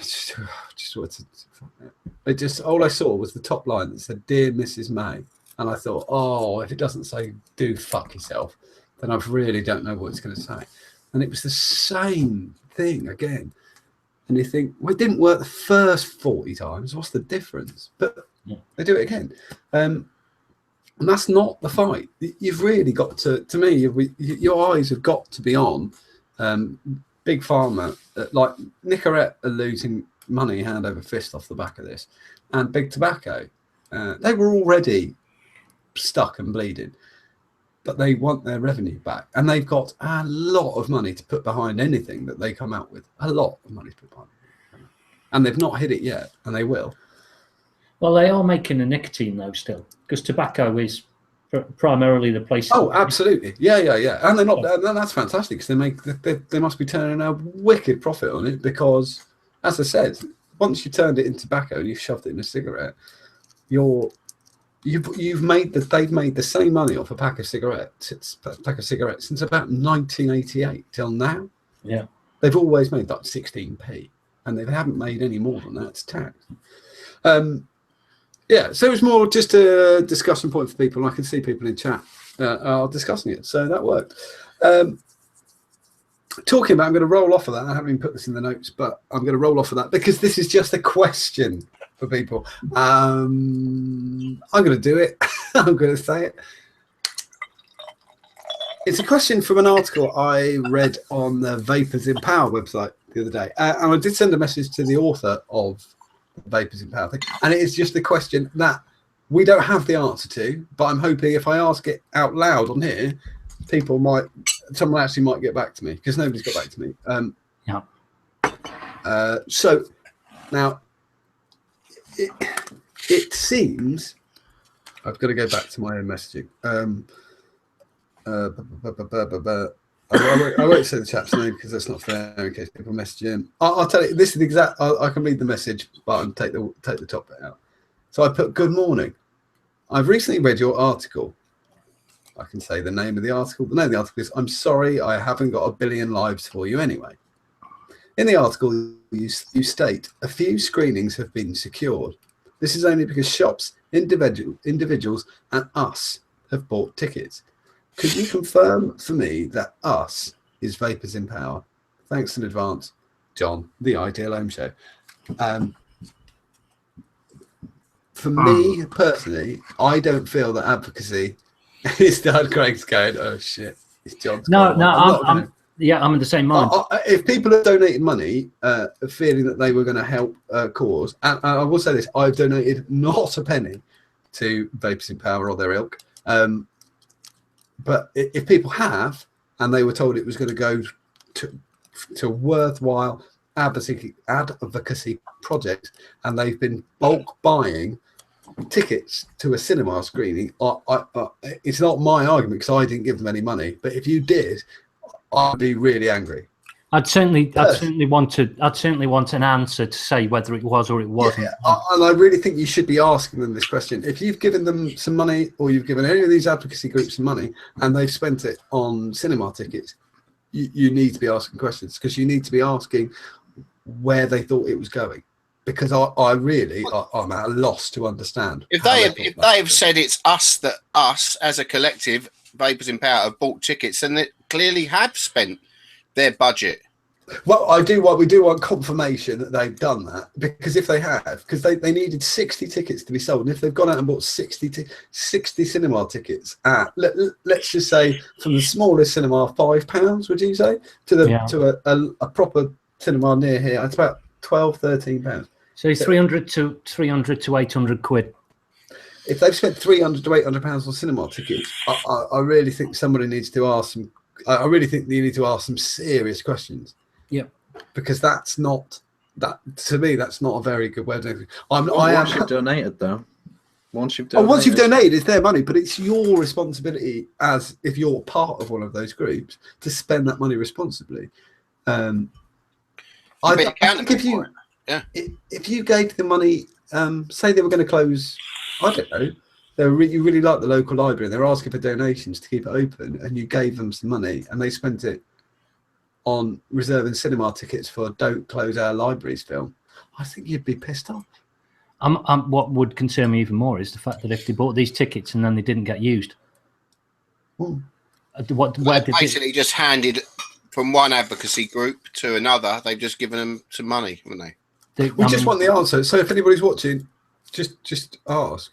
all I saw was the top line that said "Dear Mrs. May," and I thought, oh, if it doesn't say "Do fuck yourself," then I really don't know what it's going to say. And it was the same thing again. And you think, well, it didn't work the first 40 times. What's the difference? But they do it again. And that's not the fight. You've really got to me, your eyes have got to be on Big Pharma. Like Nicorette are losing money hand over fist off the back of this. And Big Tobacco, they were already stuck and bleeding. But they want their revenue back. And they've got a lot of money to put behind anything that they come out with. A lot of money to put behind it. And they've not hit it yet, and they will. Well, they are making a nicotine, though, still. Because tobacco is primarily the place. Oh, absolutely. Yeah. And they're not. And that's fantastic, because they must be turning a wicked profit on it, because, as I said, once you turned it into tobacco and you've shoved it in a cigarette, they've made the same money off a pack of cigarettes since about 1988 till now. Yeah, they've always made like 16p, and they haven't made any more than that. It's tax. So it's more just a discussion point for people, and I can see people in chat are discussing it, so that worked. Talking about, I'm going to roll off of that. I haven't even put this in the notes, but I'm going to roll off of that because this is just a question for people. I'm going to do it. I'm going to say it. It's a question from an article I read on the Vapers in Power website the other day. And I did send a message to the author of the Vapers in Power thing. And it is just a question that we don't have the answer to, but I'm hoping if I ask it out loud on here, someone actually might get back to me, because nobody's got back to me. So now it seems I've got to go back to my own messaging. I won't say the chap's name because that's not fair in case people message him. I'll tell you, this is the exact. I can read the message, but I'll take the top bit out. So I put, "Good morning. I've recently read your article." I can say the name of the article. The name of the article is, "I'm sorry, I haven't got a billion lives for you anyway." In the article, you state a few screenings have been secured. This is only because shops, individuals, and us have bought tickets. Could you confirm for me that us is Vapers in Power? Thanks in advance, John, the Ideal Home Show. For me personally, I don't feel that Advocacy is done. Craig's going, "Oh shit, it's John's." I'm in the same mind. If people have donated money, feeling that they were going to help cause, and I will say this, I've donated not a penny to Vapers in Power or their ilk. But if people have, and they were told it was going to go to worthwhile advocacy projects, and they've been bulk buying tickets to a cinema screening, it's not my argument because I didn't give them any money. But if you did, I'd be really angry. I'd certainly want an answer to say whether it was or it wasn't. And I really think you should be asking them this question. If you've given them some money, or you've given any of these advocacy groups some money, and they've spent it on cinema tickets, you need to be asking questions, because you need to be asking where they thought it was going. Because I'm at a loss to understand. If they have said it's us as a collective, Vapers in Power, have bought tickets, then clearly have spent their budget. Well, we do want confirmation that they've done that, because if they have, because they needed 60 tickets to be sold, and if they've gone out and bought 60 cinema tickets at, let's just say, from the smallest cinema, £5, would you say, to a proper cinema near here, it's about £12-13. So 300 to 800 quid. If they've spent £300 to £800 on cinema tickets, I really think somebody needs to ask some. I really think you need to ask some serious questions. Yeah, because that's not that, to me. That's not a very good way of doing it. Once you've donated, though. Once you've donated, it's their money, but it's your responsibility, as if you're part of one of those groups, to spend that money responsibly. I think if you gave the money, say they were going to close, I don't know, you really like the local library and they're asking for donations to keep it open, and you gave them some money and they spent it on reserving cinema tickets for Don't Close Our Libraries film, I think you'd be pissed off. What would concern me even more is the fact that if they bought these tickets and then they didn't get used, basically just handed from one advocacy group to another. They've just given them some money, haven't they? We just want the answer. So if anybody's watching, just ask.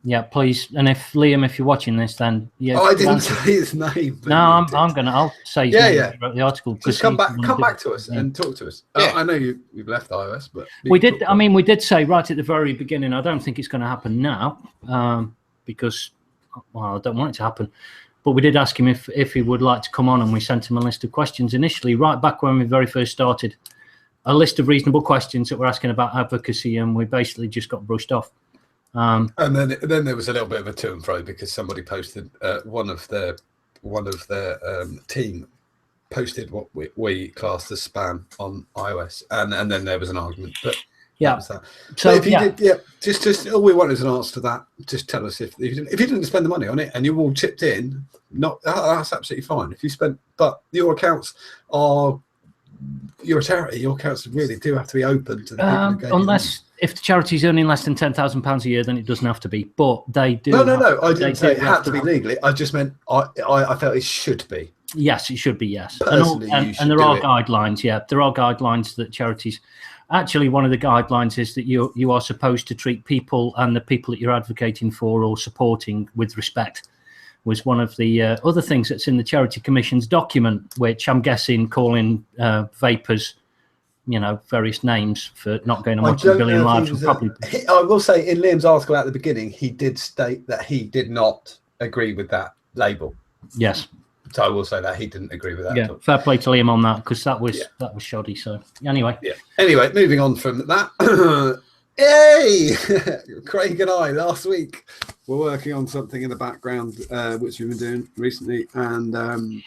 Yeah, please. And if Liam, if you're watching this, then I didn't say his name. No, I'll say his name. The article. Just come back to us and talk to us. I know you've left iOS, but we did. I mean, we did say right at the very beginning. I don't think it's going to happen now, because I don't want it to happen. But we did ask him if he would like to come on, and we sent him a list of questions initially, right back when we very first started. A list of reasonable questions that we're asking about advocacy, and we basically just got brushed off. And then there was a little bit of a to and fro, because somebody posted one of their team posted what we classed as spam on iOS, and then there was an argument. But that was that. So but if you did, just all we want is an answer to that. Just tell us if you didn't spend the money on it and you all chipped in. That's absolutely fine. If you spent, but your accounts are. You're a charity. Your accounts really do have to be open to the people who gave unless if the charity's earning less than £10,000 a year, then it doesn't have to be. But they do. No. I didn't say it had to be legally. I just meant I felt it should be. Yes, it should be. Yes, personally, and there are guidelines. Yeah, there are guidelines that charities. Actually, one of the guidelines is that you are supposed to treat people and the people that you're advocating for or supporting with respect. Was one of the other things that's in the Charity Commission's document, which I'm guessing calling vapers, various names for not going and watching a billion lives would probably. I will say, in Liam's article at the beginning, he did state that he did not agree with that label. Yes. So I will say that he didn't agree with that. Yeah, fair play to Liam on that, because that was shoddy. So anyway. Yeah. Anyway, moving on from that. Hey, Craig and I last week were working on something in the background, which we've been doing recently, and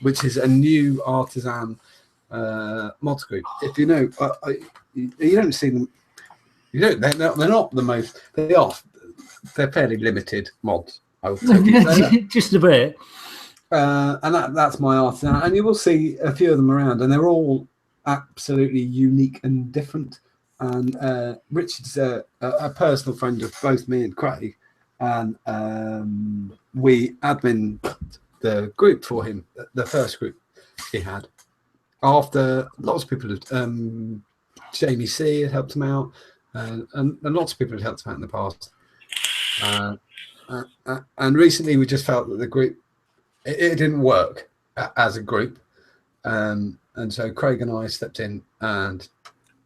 which is a new artisan mods group. If you know, you don't see them. You don't. They're not the most. They are. They're fairly limited mods. I would say. Just a bit. And that's my artisan, and you will see a few of them around, and they're all absolutely unique and different. And Richard's a personal friend of both me and Craig, and we admin the group for him, the first group he had. After lots of people had, Jamie C had helped him out, and lots of people had helped him out in the past. And recently we just felt that the group, it didn't work as a group. And so Craig and I stepped in and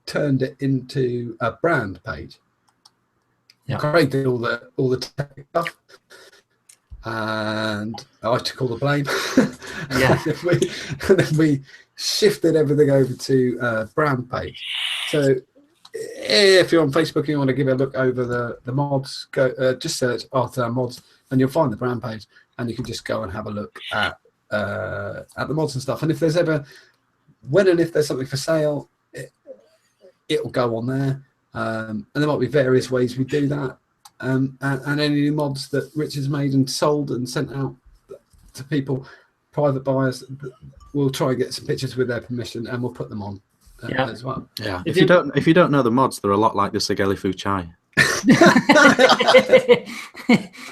turned it into a brand page. Yeah. Craig did all the tech stuff, and I took all the blame. Yeah. and then we shifted everything over to a brand page. So if you're on Facebook and you want to give a look over the mods, go just search Artisan Mods and you'll find the brand page, and you can just go and have a look at the mods and stuff. And if there's ever, if there's something for sale, it'll go on there, and there might be various ways we do that. And any mods that Richard's made and sold and sent out to people, private buyers, we'll try and get some pictures with their permission, and we'll put them on as well. Yeah. If you don't know the mods, they're a lot like the Sigelifu chai,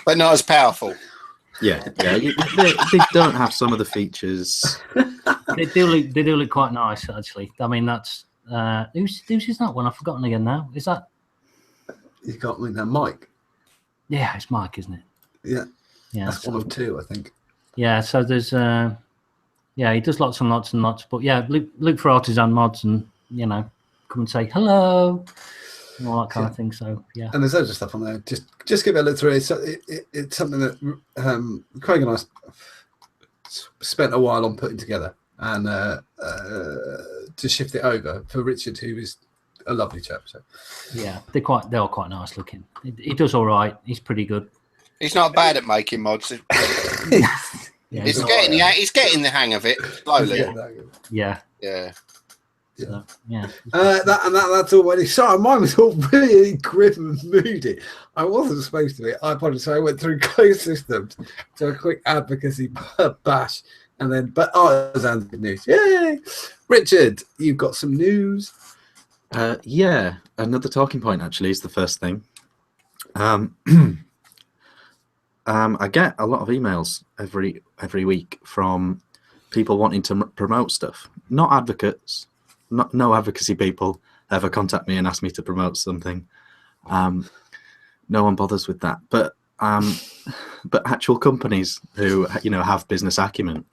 but not as powerful. Yeah. They don't have some of the features. They do look quite nice, actually. I mean, that's who's is that one? I've forgotten again now. Is that? You got me there, Mike. Yeah, it's Mike, isn't it? Yeah. Yeah, That's one of two, I think. Yeah, so there's yeah, he does lots and lots and lots. But yeah, look for Artisan Mods and come and say hello and all that kind of thing. So yeah. And there's loads of stuff on there. Just give it a look through. It's something that Craig and I spent a while on putting together, and to shift it over for Richard, who is a lovely chap. So yeah, they're quite nice looking. He does all right. He's pretty good. He's not bad at making mods. Yeah, He's getting the hang of it slowly. Yeah. Yeah. So, yeah. That's already. Sorry, mine was all really grim and moody. I wasn't supposed to be. I apologize. So I went through closed systems to a quick advocacy bash, and then Artisan's good news. Yay, Richard, you've got some news. Yeah, another talking point actually is the first thing. I get a lot of emails every week from people wanting to promote stuff. Not advocates, no advocacy people ever contact me and ask me to promote something. No one bothers with that. But actual companies who have business acumen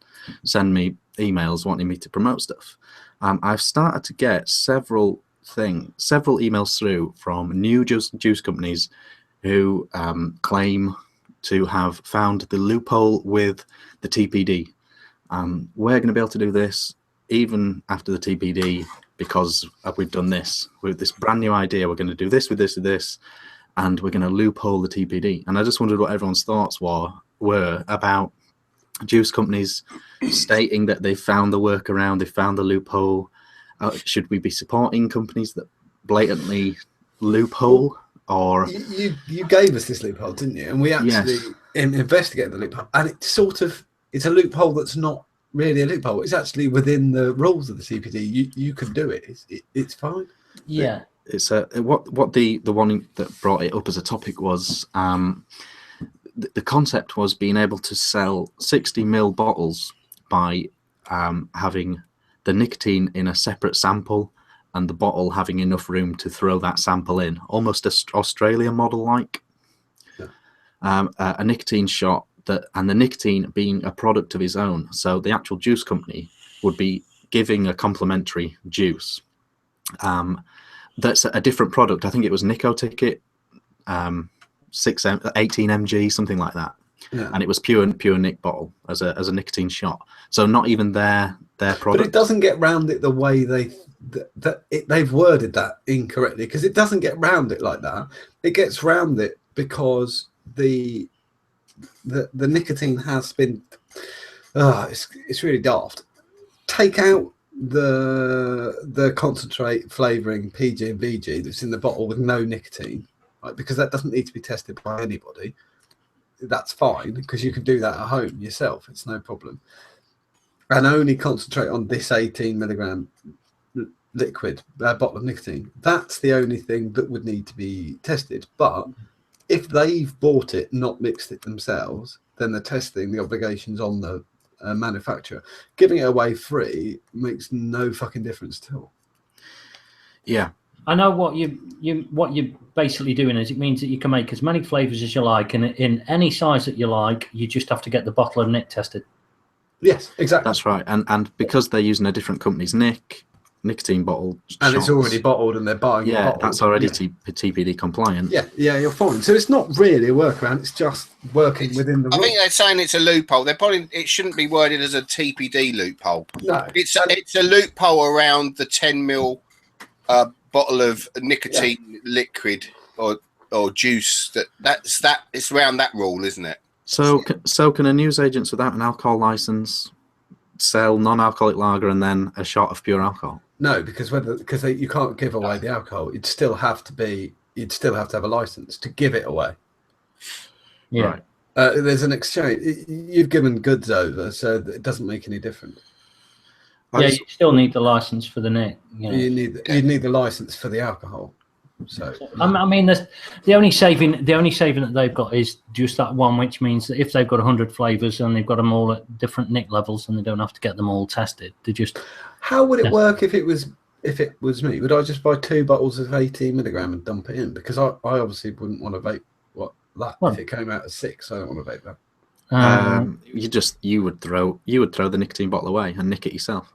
send me emails wanting me to promote stuff. I've started to get several emails through from new juice companies who claim to have found the loophole with the TPD. We're going to be able to do this even after the TPD because we've done this. With this brand new idea, we're going to do this with this, and we're going to loophole the TPD. And I just wondered what everyone's thoughts were about juice companies stating that they found the workaround, they found the loophole. Should we be supporting companies that blatantly loophole? Or you gave us this loophole, didn't you? And we actually investigated the loophole, and it's a loophole that's not really a loophole. It's actually within the rules of the CPD. You can do it. It's fine. Yeah. It's what the one that brought it up as a topic was the concept was being able to sell 60ml bottles by having the nicotine in a separate sample and the bottle having enough room to throw that sample in, almost a Australian model like. Yeah. A nicotine shot, and the nicotine being a product of its own. So the actual juice company would be giving a complimentary juice. That's a different product. I think it was Nico Ticket, 18 mg, something like that. Yeah. And it was pure Nick bottle as a nicotine shot. So not even their product. But it doesn't get round it the way they've worded that incorrectly, because it doesn't get round it like that. It gets round it because the nicotine has been it's really daft. Take out the concentrate flavoring PG and VG that's in the bottle with no nicotine, right? Because that doesn't need to be tested by anybody. That's fine, because you can do that at home yourself. It's no problem. And only concentrate on this 18 milligram liquid bottle of nicotine. That's the only thing that would need to be tested. But if they've bought it, not mixed it themselves, then the testing, the obligations on the manufacturer. Giving it away free makes no fucking difference at all. Yeah. I know what you're basically doing is it means that you can make as many flavors as you like, and in any size that you like, you just have to get the bottle of Nick tested. Yes, exactly. That's right. And because they're using a different company's nicotine bottle, and it's already bottled, and they're buying it bottled. That's already TPD compliant. Yeah, you're fine. So it's not really a workaround. It's just working within the rules. I think they're saying it's a loophole. It shouldn't be worded as a TPD loophole. No, it's a loophole around the 10ml bottle of nicotine liquid or juice. It's around that rule, isn't it? So can a newsagent without an alcohol license sell non-alcoholic lager and then a shot of pure alcohol? No, because you can't give away the alcohol. You'd still have to have a license to give it away. Yeah. Right. There's an exchange. You've given goods over, so it doesn't make any difference. You still need the license for the Nick. You need the license for the alcohol. So I mean, the only saving that they've got is just that one, which means that if they've got 100 flavors and they've got them all at different nic levels, and they don't have to get them all tested. They just. How would it work if it was me? Would I just buy 2 bottles of 18 milligram and dump it in? Because I obviously wouldn't want to vape if it came out as 6. I don't want to vape that. You would throw the nicotine bottle away and nick it yourself.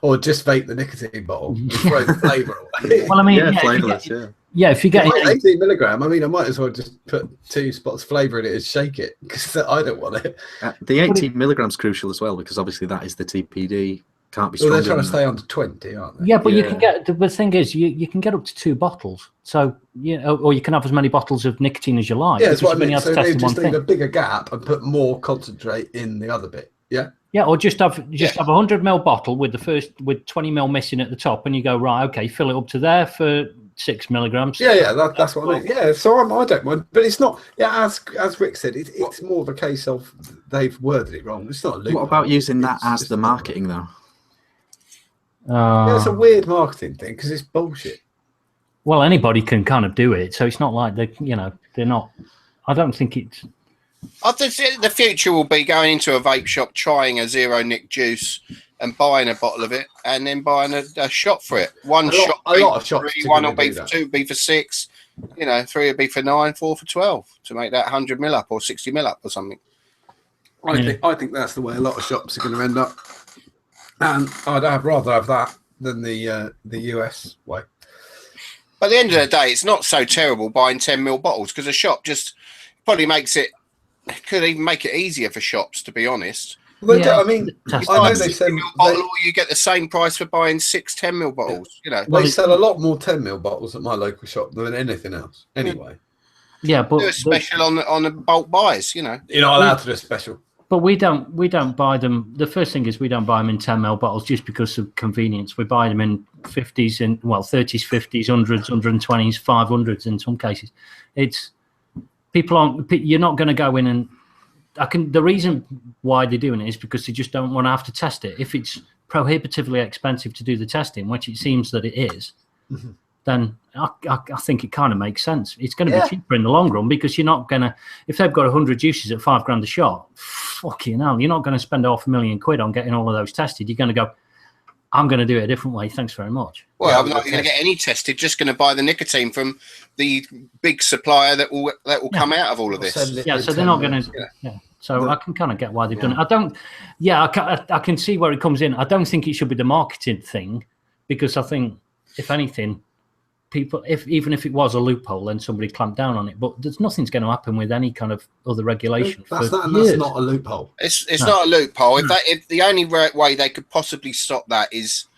Or just vape the nicotine bottle and throw the flavour away. Well, I mean, flavourless, if you get 18 milligram, I mean, I might as well just put 2 spots flavour in it and shake it, because I don't want it. The 18 milligrams crucial as well, because obviously that is the TPD. Can't be stronger. Well, they're trying to stay under 20, aren't they? Yeah, but you can get. The thing is, you can get up to 2 bottles. So or you can have as many bottles of nicotine as you like. Yeah, that's what I mean. Have So to they test just one leave thing. a bigger gap and put more concentrate in the other bit. Yeah. Yeah, or just have a 100ml bottle with 20ml missing at the top, and you go, right, okay, fill it up to there for 6 milligrams. Yeah, that's what I mean. Yeah, so I don't mind, but it's not. Yeah, as Rick said, it's more of a case of they've worded it wrong. It's not a loophole. What about using that as the marketing though? Yeah, it's a weird marketing thing because it's bullshit. Well, anybody can kind of do it, so it's not like they're not. I don't think it's. I think the future will be going into a vape shop, trying a zero nic juice, and buying a bottle of it, and then buying a shot for it. A lot of shops. 3, 1 will be for 2, be for 6. 3 will be for 9, 4 for 12 to make that 100 mil up or 60 mil up or something. I think that's the way a lot of shops are going to end up, and I'd rather have that than the US way. But at the end of the day, it's not so terrible buying 10 mil bottles, because a shop just probably could even make it easier for shops, to be honest. Well, I mean, I know they sell bottle, or you get the same price for buying 6 10 mil bottles. They sell a lot more 10 mil bottles at my local shop than anything else. Anyway, yeah, but do a special on the bulk buys. You're not allowed to do a special. But we don't buy them. The first thing is we don't buy them in 10ml bottles just because of convenience. We buy them in 50s, 30s, 50s, 100s, 120s, 500s in some cases. It's people aren't. You're not going to go in and. The reason why they're doing it is because they just don't want to have to test it. If it's prohibitively expensive to do the testing, which it seems that it is, then I think it kind of makes sense. It's going to be cheaper in the long run, because you're not going to, if they've got 100 juices at $5,000 a shot, fucking hell, you're not going to spend £500,000 on getting all of those tested. You're going to go, I'm going to do it a different way. Thanks very much. Well, I'm not going to get any tested. Just going to buy the nicotine from the big supplier that will come out of all of this. So they're not going to. Yeah. So I can kind of get why they've done it. I don't. Yeah, I can see where it comes in. I don't think it should be the marketing thing, because I think, if anything, people, even if it was a loophole, then somebody clamped down on it. But there's nothing's going to happen with any kind of other regulation. That's not a loophole. It's not a loophole. If the only way they could possibly stop that is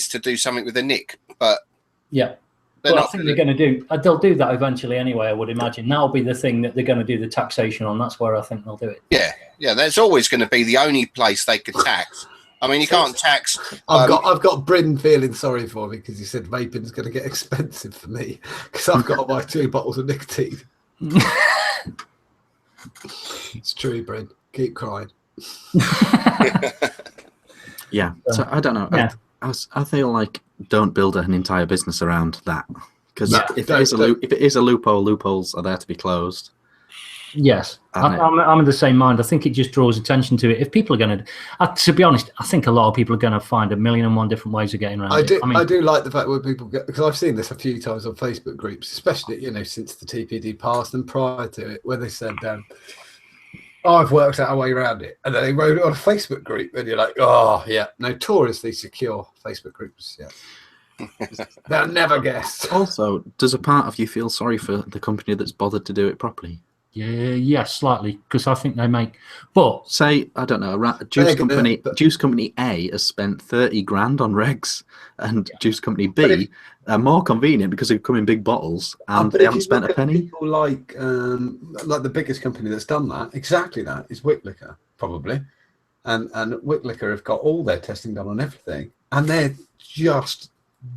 to do something with a nick, but I think they're going to do. They'll do that eventually anyway. I would imagine that'll be the thing that they're going to do the taxation on. That's where I think they'll do it. Yeah. That's always going to be the only place they could tax. I mean, you can't tax. I've got Bryn feeling sorry for me because he said vaping's going to get expensive for me because I've got to buy 2 bottles of nicotine. It's true, Bryn. Keep crying. Yeah. So I don't know. Yeah. I feel like don't build an entire business around that, because if it is a loophole, loopholes are there to be closed. Yes, I'm in the same mind. I think it just draws attention to it. If people are going to be honest, I think a lot of people are going to find 1,000,001 different ways of getting around it. I do like the fact where people get, because I've seen this a few times on Facebook groups, especially since the TPD passed and prior to it, where they said, I've worked out a way around it, and then they wrote it on a Facebook group, and you're like, oh yeah, notoriously secure Facebook groups. Yeah, they'll never guess. Also, does a part of you feel sorry for the company that's bothered to do it properly? Yeah, slightly, because I think they make. But say, I don't know, Juice Company A has spent 30 grand on regs, and Juice Company B are more convenient because they come in big bottles and they haven't spent a penny. People like the biggest company that's done that, exactly that, is Wick Liquor, probably, and Wick Liquor have got all their testing done on everything, and they're just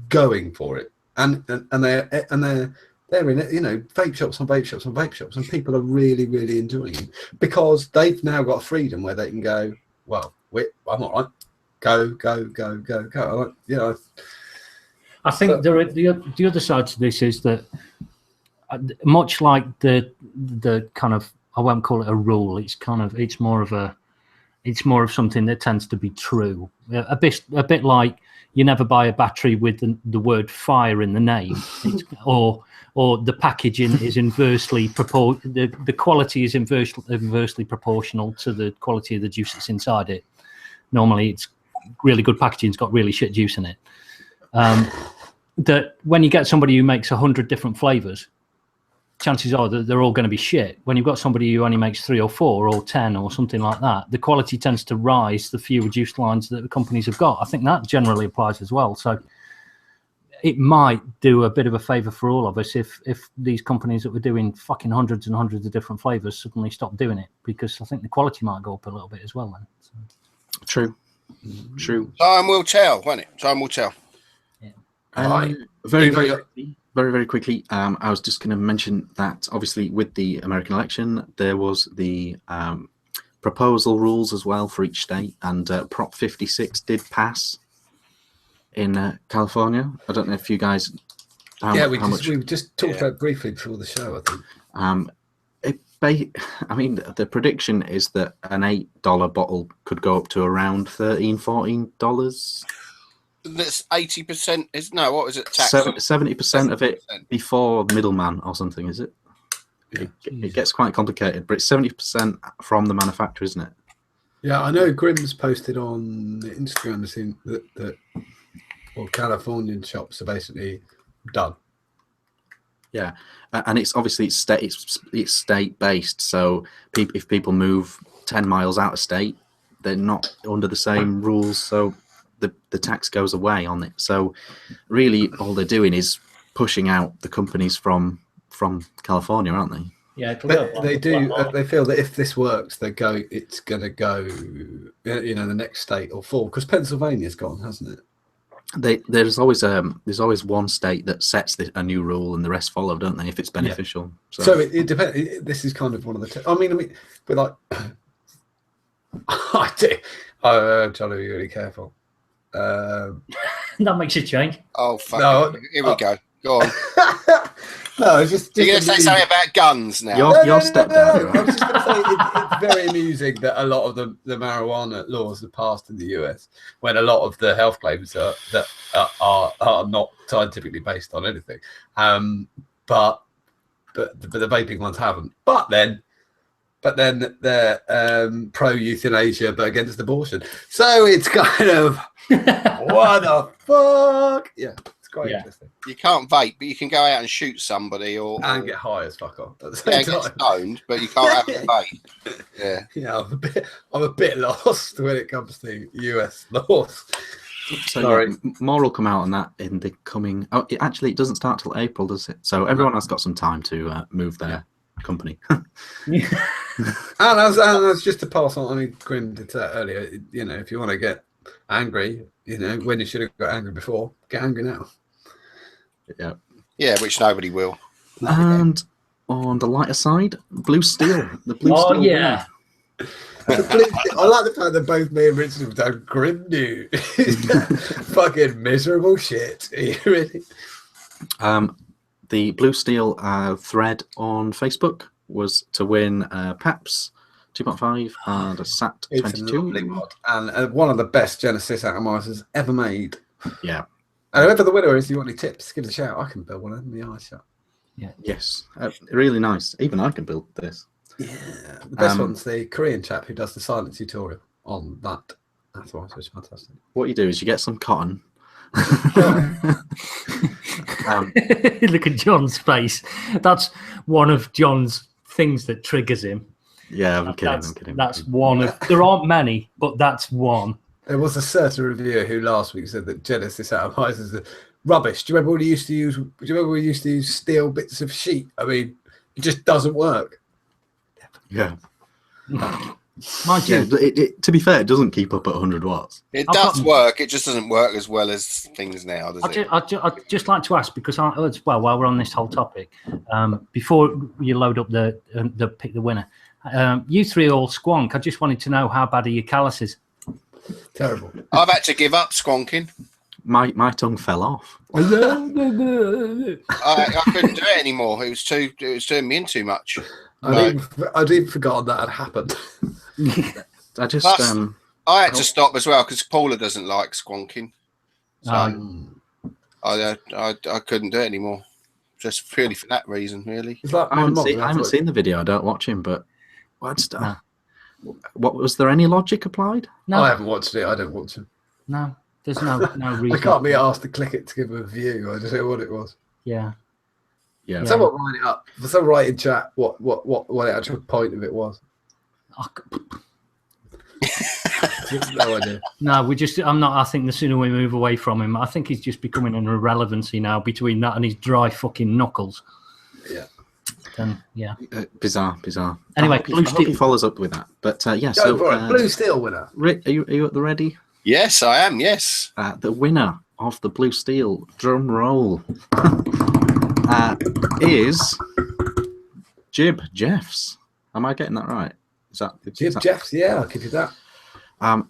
going for it, and they're in it, vape shops on vape shops on vape shops, and people are really, really enjoying it because they've now got freedom where they can go, well, I'm all right, go. I think the other side to this is that much like the kind of, I won't call it a rule. It's more of something that tends to be true. A bit like you never buy a battery with the word fire in the name, or the packaging is inversely the quality is inversely proportional to the quality of the juice that's inside it. Normally, it's really good packaging's got really shit juice in it. That when you get somebody who makes 100 different flavors, chances are that they're all going to be shit. When you've got somebody who only makes 3 or 4 or 10 or something like that, the quality tends to rise the fewer juice lines that the companies have got. I think that generally applies as well. So it might do a bit of a favor for all of us if these companies that were doing fucking hundreds and hundreds of different flavors suddenly stop doing it, because I think the quality might go up a little bit as well then. So. True. Time will tell, won't it? Time will tell. Yeah. Very quickly, I was just going to mention that obviously with the American election, there was the proposal rules as well for each state, and Prop 56 did pass in California. I don't know if you guys... we just talked about it briefly before the show, I think. I mean, the prediction is that an $8 bottle could go up to around $13-14. That's 80%. What is it? Tax 70% of it before middleman or something, is it? Yeah. It gets quite complicated, but it's 70% from the manufacturer, isn't it? Yeah, I know Grimm's posted on Instagram that Californian shops are basically done. Yeah, and it's obviously it's state based. So if people move 10 miles out of state, they're not under the same rules. So the tax goes away on it. So really, all they're doing is pushing out the companies from California, aren't they? Yeah, they do. They feel that if this works, it's going to go, the next state or fall, because Pennsylvania's gone, hasn't it? There's always one state that sets a new rule, and the rest follow, don't they? If it's beneficial. Yeah. So it depends. This is kind of one of the. I mean, but like, I'm trying to be really careful. That makes you change. Oh fuck! No, Here we go. Go on. No, it's just. You're going to say something about guns now. Your stepdad. I was just going to say it's very amusing that a lot of the marijuana laws are passed in the US when a lot of the health claims are not scientifically based on anything. But the vaping ones haven't. But then they're pro euthanasia but against abortion. So it's kind of what the fuck? Yeah. Quite interesting. You can't vape, but you can go out and shoot somebody and get high as fuck off at the same time. Get stoned, but you can't have a vape. Yeah, I'm a bit lost when it comes to US laws. So sorry, more will come out on that in the coming. Oh, it doesn't start till April, does it? So everyone has got some time to move their company. And that's just to pass on. I mean, Grim did that earlier. If you want to get angry, when you should have got angry before, get angry now. Yeah, which nobody will. And on the lighter side, Blue Steel. The Blue Steel. Yeah. I like the fact that both me and Richard have done Grim New. Fucking miserable shit. Really. The Blue Steel thread on Facebook was to win PAPS 2.5 and a SAT 22. And one of the best Genesis atomizers ever made. Yeah. And whoever the winner is, if you want any tips, give us a shout. I can build one in the eye shot. Yeah. Yes. Really nice. Even I can build this. Yeah. The best one's the Korean chap who does the silent tutorial on that. That's why it's fantastic. What you do is you get some cotton. Look at John's face. That's one of John's things that triggers him. Yeah, I'm kidding. That's one of. There aren't many, but that's one. There was a certain reviewer who last week said that Genesis atomizers are rubbish. Do you remember when we used to use steel bits of sheet? I mean, it just doesn't work. Yeah. Mind you, to be fair, it doesn't keep up at 100 watts. It does work. It just doesn't work as well as things now, does it? I'd just like to ask, because while we're on this whole topic, before you load up the pick the winner, you three all squonk. I just wanted to know, how bad are your calluses? Terrible. I've had to give up squonking. My tongue fell off. I couldn't do it anymore. It was doing me in too much. I'd even forgotten that had happened. I just Plus, I had to stop as well because Paula doesn't like squonking. So I couldn't do it anymore. Just purely for that reason, really. It's like I haven't seen the video. I don't watch him, but what was there any logic applied? No, I haven't watched it. I don't watch him. no. There's no reason. I can't be asked to click it to give a view. I just know what it was. Yeah. Yeah. Someone write it up. Someone write in chat what the actual point of it was. No idea. No, I think the sooner we move away from him, I think he's just becoming an irrelevancy now between that and his dry fucking knuckles. Yeah. Then, yeah. Bizarre. Anyway, Blue Steel. He follows up with that. But yeah, so Blue Steel winner. Rick, are you at the ready? Yes, I am. Yes. The winner of the Blue Steel, drum roll, is Jib Jeffs. Am I getting that right? Jib Jeffs? Yeah, I'll give you that. Look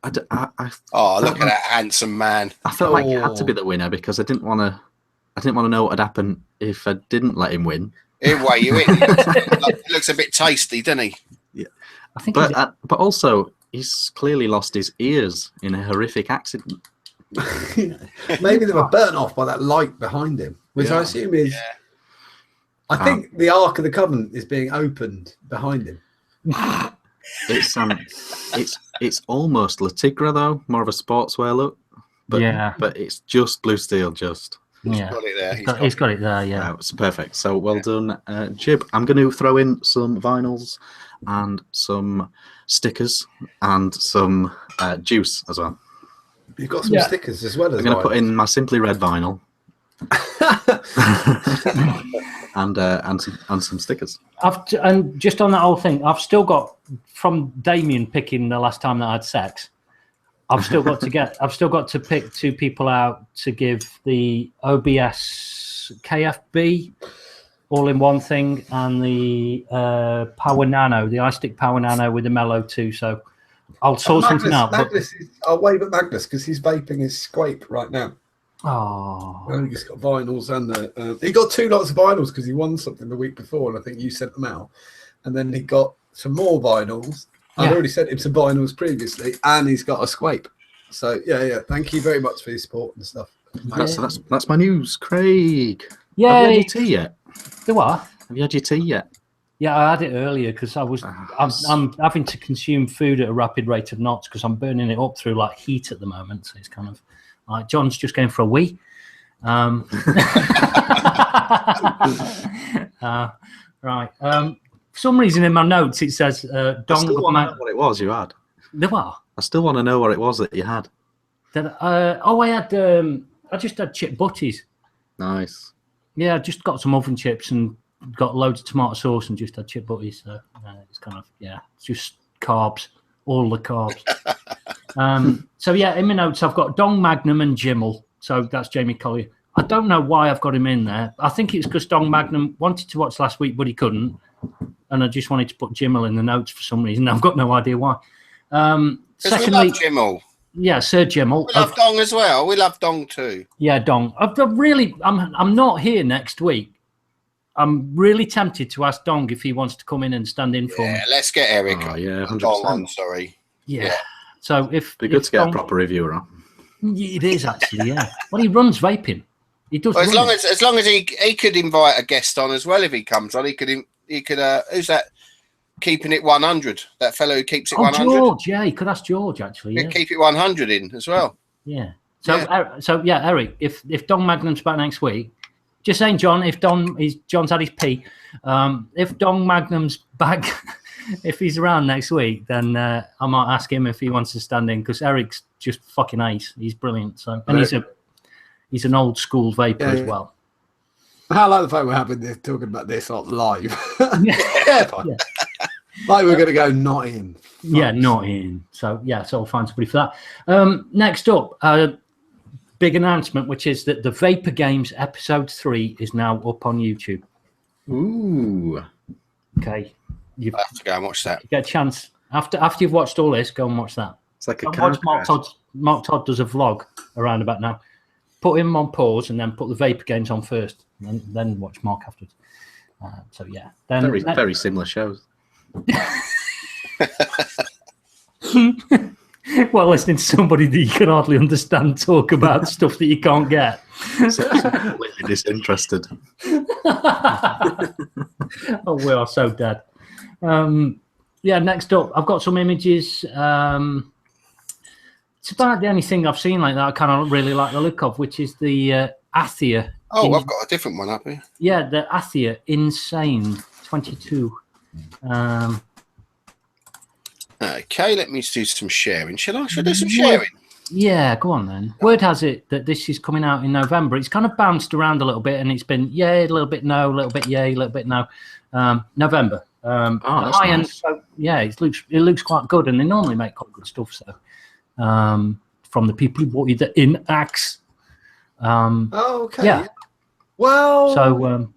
at that handsome man. I felt like it had to be the winner because I didn't want to know what would happen if I didn't let him win. He'll weigh you in. He looks a bit tasty, doesn't he? Yeah. I think but also he's clearly lost his ears in a horrific accident. Maybe they were burnt off by that light behind him, which I assume is. Yeah. I think the Ark of the Covenant is being opened behind him. It's almost La Tigra though, more of a sportswear look. But it's just Blue Steel, just. He's got it there. He's got it there, yeah. It's perfect. So well done, Jib. I'm going to throw in some vinyls and some stickers and some juice as well. You've got some stickers as well as I'm going to put in my Simply Red vinyl. and some stickers. And just on that whole thing, I've still got from Damien picking the last time that I had sex. I've still got to pick 2 people out to give the OBS KFB all in one thing and the Power Nano, the iStick Power Nano with the Mellow 2. So I'll sort something out. I'll wave at Magnus because he's vaping his Squape right now. Oh, I think he's got vinyls and he got 2 lots of vinyls because he won something the week before, and I think you sent them out. And then he got some more vinyls. I'd already sent him some vinyls previously, and he's got a Squape. So yeah. Thank you very much for your support and stuff. So that's my news, Craig. Yeah. Have you had your tea yet? The what? Have you had your tea yet? Yeah, I had it earlier because I'm having to consume food at a rapid rate of knots because I'm burning it up through like heat at the moment. So it's kind of like John's just going for a wee. Right. For some reason in my notes it says I still want to know what it was you had. The what? I still want to know what it was that you had. I just had chip butties. Nice. Yeah, I just got some oven chips and got loads of tomato sauce and just had chip butties. So it's kind of it's just carbs, all the carbs. So yeah, in my notes I've got Dong Magnum and Jimmel. So that's Jamie Collier. I don't know why I've got him in there. I think it's because Dong Magnum wanted to watch last week, but he couldn't. And I just wanted to put Jimmel in the notes for some reason. I've got no idea why. Secondly, we love Jimmel. Yeah, Sir Jimmel. We love Dong as well. We love Dong too. Yeah, Dong. I'm not here next week. I'm really tempted to ask Dong if he wants to come in and stand in for me. Yeah, let's get Eric. Oh, yeah, 100%. Dong on, sorry. Yeah. So be good to get a proper reviewer on. It is actually, yeah. Well, he runs Vaping. He does. Well, as long as he could invite a guest on as well if he comes on. He could. Who's that? Keeping it 100. That fellow who keeps it 100. George. Yeah, he could ask George actually. Yeah. Keep it 100 in as well. Yeah. So Eric, if Don Magnum's back next week, just saying, John. If John's had his pee, if Don Magnum's back, if he's around next week, then I might ask him if he wants to stand in because Eric's just fucking ace. He's brilliant. So and he's an old school vapor as well. I like the fact we're having this talking about this on live. Fine. Like we're going to go not in. Yeah, not in. So so I'll find somebody for that. Next up, big announcement, which is that the Vapor Games episode 3 is now up on YouTube. Ooh. Okay. I have to go and watch that. You get a chance after you've watched all this, go and watch that. It's like a watch Mark Todd's. Mark Todd does a vlog around about now. Put him on pause and then put the Vape games on first, and then watch Mark afterwards. So yeah, then very similar shows. Well, listening to somebody that you can hardly understand talk about stuff that you can't get. Completely disinterested. Oh, we are so dead. Yeah, next up, I've got some images. It's about the only thing I've seen like that I kind of really like the look of, which is the Athia. Oh, I've got a different one up here. Yeah, the Athia Insane 22. Okay, let me do some sharing. Should I do some sharing? Yeah, go on then. Word has it that this is coming out in November. It's kind of bounced around a little bit, and it's been yay, a little bit no, a little bit yay, a little bit no. November. That's high end. nice. So, yeah, it looks quite good, and they normally make quite good stuff. So, from the people who bought you the in-axe. Okay. Yeah. Well, So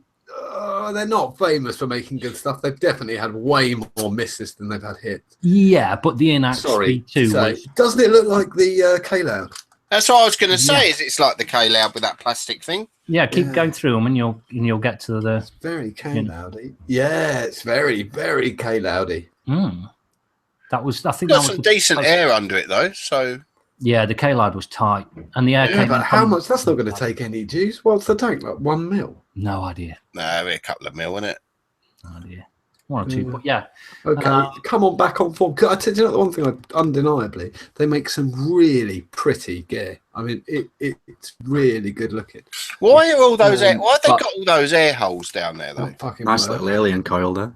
they're not famous for making good stuff. They've definitely had way more misses than they've had hits. yeah, but the in-axe Sorry, V2 so, was, doesn't it look like the K-Loud? That's what I was going to say. Is it's like the K-Loud with that plastic thing? yeah. Keep Yeah. going through them, and you'll get to the. Very K-Loudy. Yeah, it's very, very K-Loudy. That was. I think Got that some was decent air under it though. So Yeah, the K-Loud was tight, and the air Yeah, came but in how from- much? That's not going to take any juice. What's the tank? Like 1 mil? No idea. no, a couple of mil, isn't it? No idea. 1 or 2, but yeah. Okay, come on, back on form. I tell you know, the one thing, undeniably, they make some really pretty gear. I mean, it's really good looking. Why are all those? Why have they but- got all those air holes down there though? Don't fucking Nice work. little alien coil there.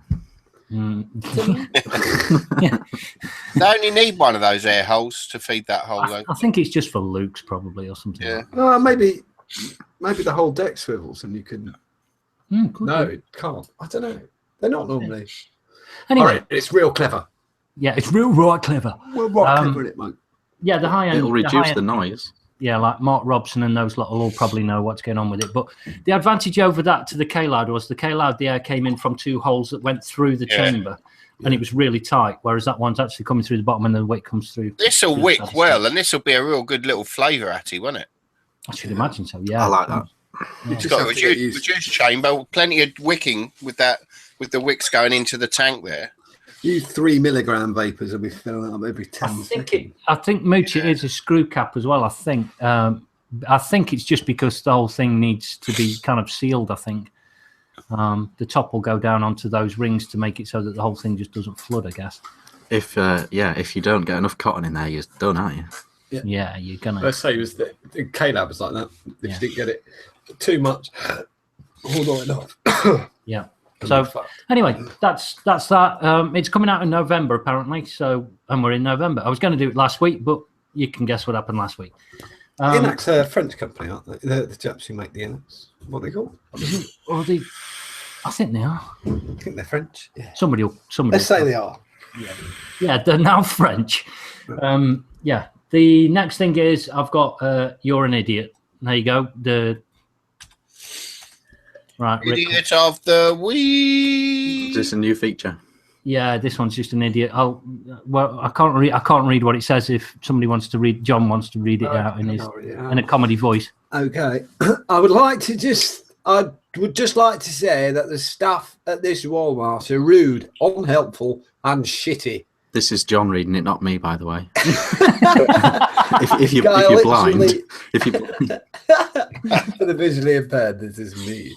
They only need one of those air holes to feed that hole. Though. I think it's just for Luke's probably or something. Yeah. Maybe the whole deck swivels and you can. Could No, be. it can't. I don't know. They're not normally. Anyway, All right, it's real clever. yeah, it's real right clever. Well, what clever in it, mate? Yeah, the high end. It'll reduce high-end- the noise. Yeah, like Mark Robson and those lot will all probably know what's going on with it. But the advantage over that to the K-Loud was the K-Loud, the air came in from 2 holes that went through the chamber, and it was really tight, whereas that one's actually coming through the bottom and the wick comes through. This will Yeah, wick that's well, and this will be a real good little flavour at it, won't it? I should imagine so, yeah. I like that. You It's just got have a to get reduced used. chamber, plenty of wicking with that, with the wicks going into the tank there. Use 3 milligram vapors and we filling up every 10 seconds. I think Mooch, it is a screw cap as well. I think it's just because the whole thing needs to be kind of sealed. I think the top will go down onto those rings to make it so that the whole thing just doesn't flood. I guess. If you don't get enough cotton in there, you're done, aren't you? Yeah, you're gonna. Let's say it was the K-Lab was like that. If Yeah. you didn't get it too much, or not enough. Yeah. So anyway, that's that. It's coming out in November apparently. So and we're in November. I was going to do it last week, but you can guess what happened last week. Inax are a French company, aren't they? The chaps who make the Inax. What are they called? I think they are. I think they're French. Yeah. Somebody. Let's say they are. Yeah, they're now French. Yeah. The next thing is I've got You're an Idiot. There you go. Right. Rick. Idiot of the week. Is this a new feature? Yeah, this one's just an idiot. I can't read what it says. If somebody wants to read, John wants to read it out in a comedy voice. Okay. I would just like to say that the staff at this Walmart are rude, unhelpful, and shitty. This is John reading it, not me, by the way. if you're blind, For the visually impaired, this is me.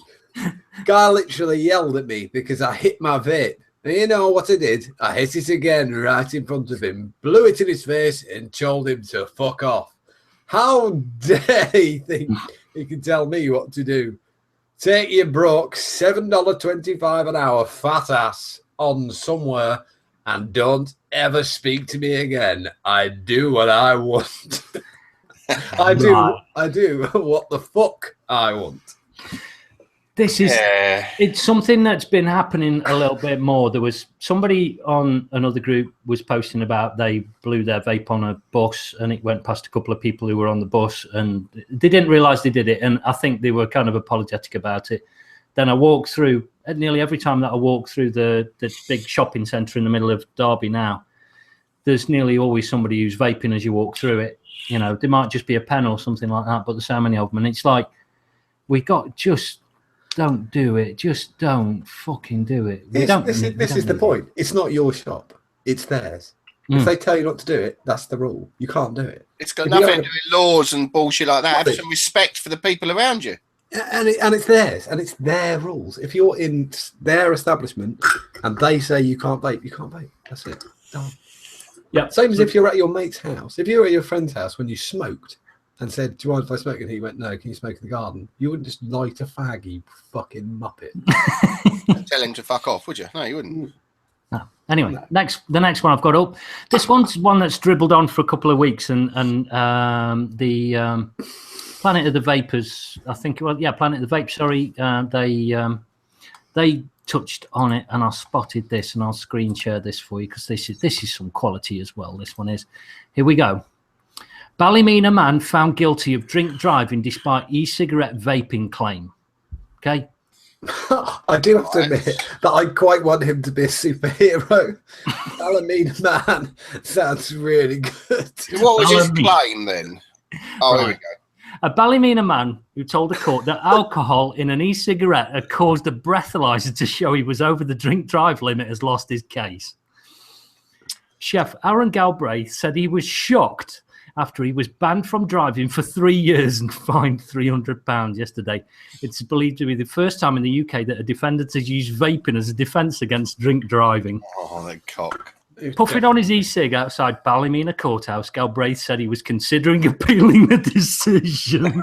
Guy literally yelled at me because I hit my vape. And you know what I did? I hit it again right in front of him, blew it in his face, and told him to fuck off. How dare he think he can tell me what to do? Take your Brooks, $7.25 an hour, fat ass, on somewhere, and don't ever speak to me again. I do what I want. I do what the fuck I want. This is it's something that's been happening a little bit more. There was somebody on another group was posting about they blew their vape on a bus and it went past a couple of people who were on the bus and they didn't realize they did it. And I think they were kind of apologetic about it. Then I walked through, nearly every time that I walk through the big shopping centre in the middle of Derby now, there's nearly always somebody who's vaping as you walk through it. You know, there might just be a pen or something like that, but there's so many of them, and it's like just don't do it. Just don't fucking do it. This is the point. It's not your shop. It's theirs. If they tell you not to do it, that's the rule. You can't do it. It's got nothing to do with laws and bullshit like that. Have some respect for the people around you. And it's theirs, and it's their rules. If you're in their establishment and they say you can't vape, you can't vape. That's it. Done. Yeah. Same as if you're at your mate's house. If you were at your friend's house when you smoked and said, "Do you mind if I smoke?" and he went, "No, can you smoke in the garden?" You wouldn't just light a fag, you fucking muppet. Tell him to fuck off, would you? No, you wouldn't. No. Anyway, the next one I've got up. This one's one that's dribbled on for a couple of weeks, and the Planet of the Vapors, I think. Well, yeah, Planet of the Vape. Sorry, they touched on it, and I spotted this, and I'll screen share this for you because this is some quality as well. This one is. Here we go. Ballymena man found guilty of drink driving despite e-cigarette vaping claim. Okay. I do have to admit that I quite want him to be a superhero. Ballymena man sounds really good. What was his claim then? Oh, there we go. A Ballymena man who told the court that alcohol in an e-cigarette had caused a breathalyzer to show he was over the drink drive limit has lost his case. Chef Aaron Galbraith said he was shocked after he was banned from driving for 3 years and fined £300 yesterday. It's believed to be the first time in the UK that a defendant has used vaping as a defence against drink driving. Oh, the cock. Puffing on his e-cig outside Ballymena Courthouse, Galbraith said he was considering appealing the decision.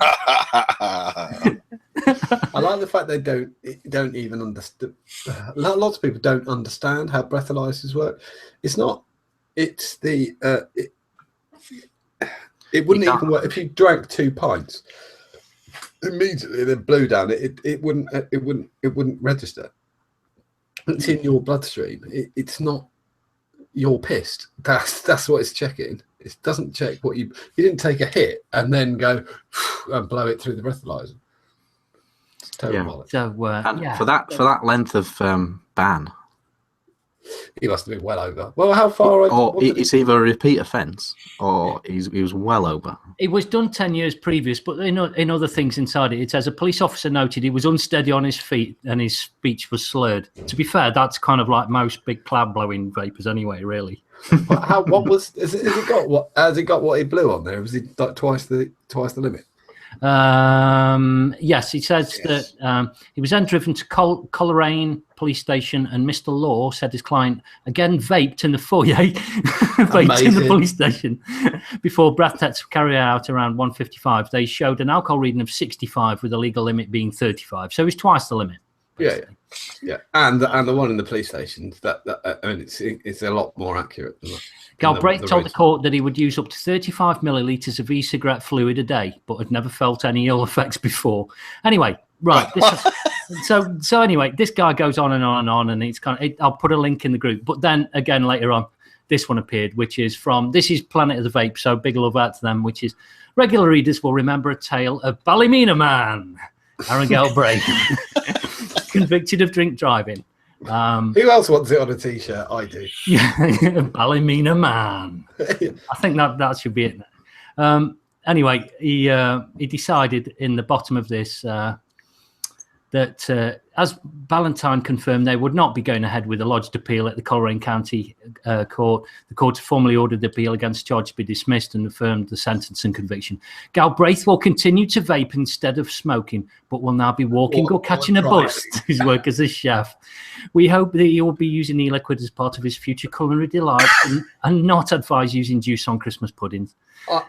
I like the fact they don't even understand. Lots of people don't understand how breathalyzers work. It's not. It's the. It wouldn't even work if you drank 2 pints. Immediately, then blew down. It wouldn't register. It's in your bloodstream. It's not. You're pissed. That's what it's checking. It doesn't check what you didn't take a hit and then go and blow it through the breathalyzer. It's terrible. So for that length of ban, he must have been well over. Well, how far? Or it's either a repeat offence or he was well over. It was done 10 years previous, but in other things inside it, it says a police officer noted he was unsteady on his feet and his speech was slurred. To be fair, that's kind of like most big cloud blowing vapors anyway, really. Has it got what he blew on there? Was he like twice the limit? Yes, he says that he was then driven to Coleraine police station, and Mr. Law said his client again vaped in the foyer, vaped in the police station before breath tests were carried out around 1:55. They showed an alcohol reading of 65 with the legal limit being 35, so it's twice the limit. Basically. Yeah, and the one in the police station it's a lot more accurate than that. Galbraith told the court that he would use up to 35 millilitres of e-cigarette fluid a day, but had never felt any ill effects before. Anyway, right. So anyway, this guy goes on and on and on, and it's I'll put a link in the group. But then again later on, this one appeared, which is this is Planet of the Vape. So big love out to them. Which is regular readers will remember a tale of Ballymena man, Aaron Galbraith, convicted of drink driving. Who else wants it on a t-shirt? I do. Yeah, Ballymena man. I think that should be it. Anyway, he decided in the bottom of this that as Ballantyne confirmed, they would not be going ahead with a lodged appeal at the Coleraine County Court. The court formally ordered the appeal against charge to be dismissed and affirmed the sentence and conviction. Galbraith will continue to vape instead of smoking, but will now be walking or catching a bus to his work as a chef. We hope that he will be using e-liquid as part of his future culinary delight and not advise using juice on Christmas puddings.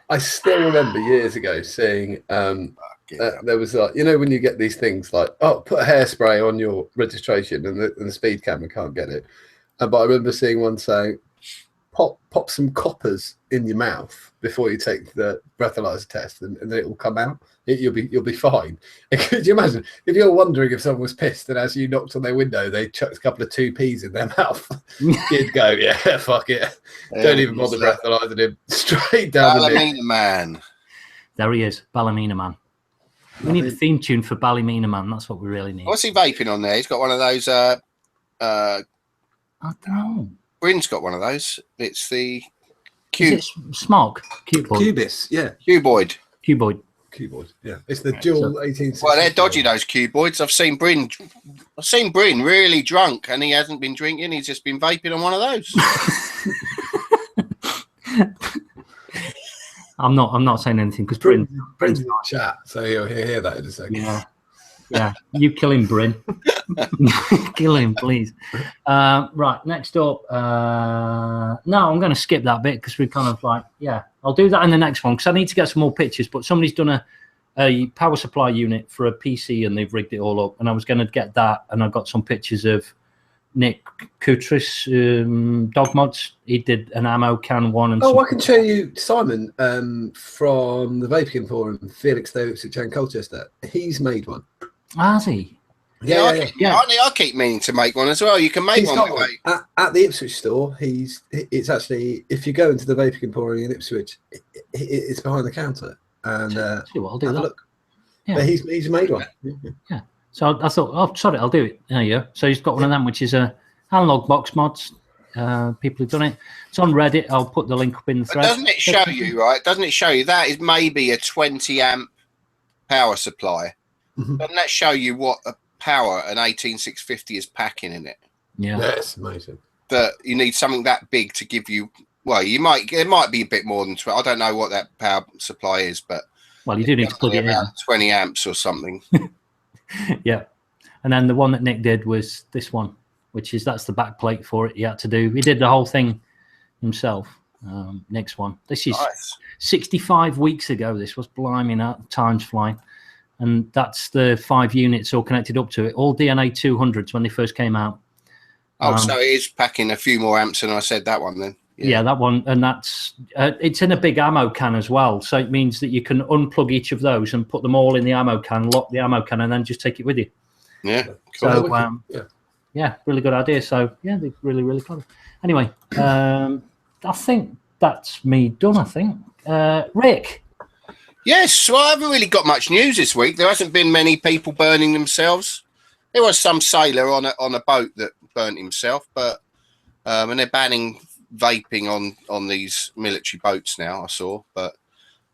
I still remember years ago seeing there was when you get these things like, oh, put a hairspray on your registration and the speed camera can't get it. But I remember seeing one saying, pop some coppers in your mouth before you take the breathalyzer test, and then it will come out. You'll be fine. Could you imagine if you're wondering if someone was pissed and as you knocked on their window they chucked a couple of 2Ps in their mouth? You'd go, yeah, fuck it. Don't even bother breathalyzing him. Straight down the Ballymena man. There he is, Ballymena man. We need a theme tune for Ballymena man. That's what we really need. What's he vaping on there? He's got one of those. I don't know. Bryn's got one of those. It's the Is it Smog? Cuboid. Cubis, yeah. Cuboid. Cuboid. Cuboid, yeah. It's the dual 1860. Well, they're dodgy, those cuboids. I've seen Bryn really drunk, and he hasn't been drinking. He's just been vaping on one of those. I'm not saying anything because Bryn's in the chat, so he'll hear that in a second. Yeah. You kill him, Bryn. Kill him, please. Right, next up. No, I'm going to skip that bit because we're kind of like, I'll do that in the next one because I need to get some more pictures. But somebody's done a power supply unit for a PC and they've rigged it all up. And I was going to get that, and I got some pictures of Nick Kutris, Dog Mods. He did an ammo can one. And I can show you Simon from the Vaping Forum, Felix Davidson and Colchester. He's made one. Has he? Yeah. I keep meaning to make one as well. You can make one. At the Ipswich store. It's actually, if you go into the Vaping Emporium in Ipswich, it's behind the counter. And see what, I'll do that. Look. Yeah. But he's made one. Yeah. So I thought, oh, sorry, I'll do it. There you go. So he's got one of them, which is a analog box mods. People have done it. It's on Reddit. I'll put the link up in the thread. Doesn't it show you, right? Doesn't it show you that is maybe a 20 amp power supply? Mm-hmm. Doesn't that show you what a power an 18650 is packing in it? Yeah. That's amazing. That you need something that big to give you. Well, it might be a bit more than 12. I don't know what that power supply is, but well, you do need to plug it in. 20 amps or something. Yeah. And then the one that Nick did was this one, that's the back plate for it. He had to do. He did the whole thing himself. Nick's one. This is nice. 65 weeks ago. This was blimey out. Time's flying. And that's the 5 units all connected up to it. All DNA 200s when they first came out. So it is packing a few more amps than I said that one then. Yeah, that one. And that's it's in a big ammo can as well. So it means that you can unplug each of those and put them all in the ammo can, lock the ammo can, and then just take it with you. Yeah. Cool. So, really good idea. So, they're really, really clever. Anyway, I think that's me done, I think. Rick. Yes, well, I haven't really got much news this week. There hasn't been many people burning themselves. There was some sailor on a boat that burnt himself, but and they're banning vaping on these military boats now, I saw, but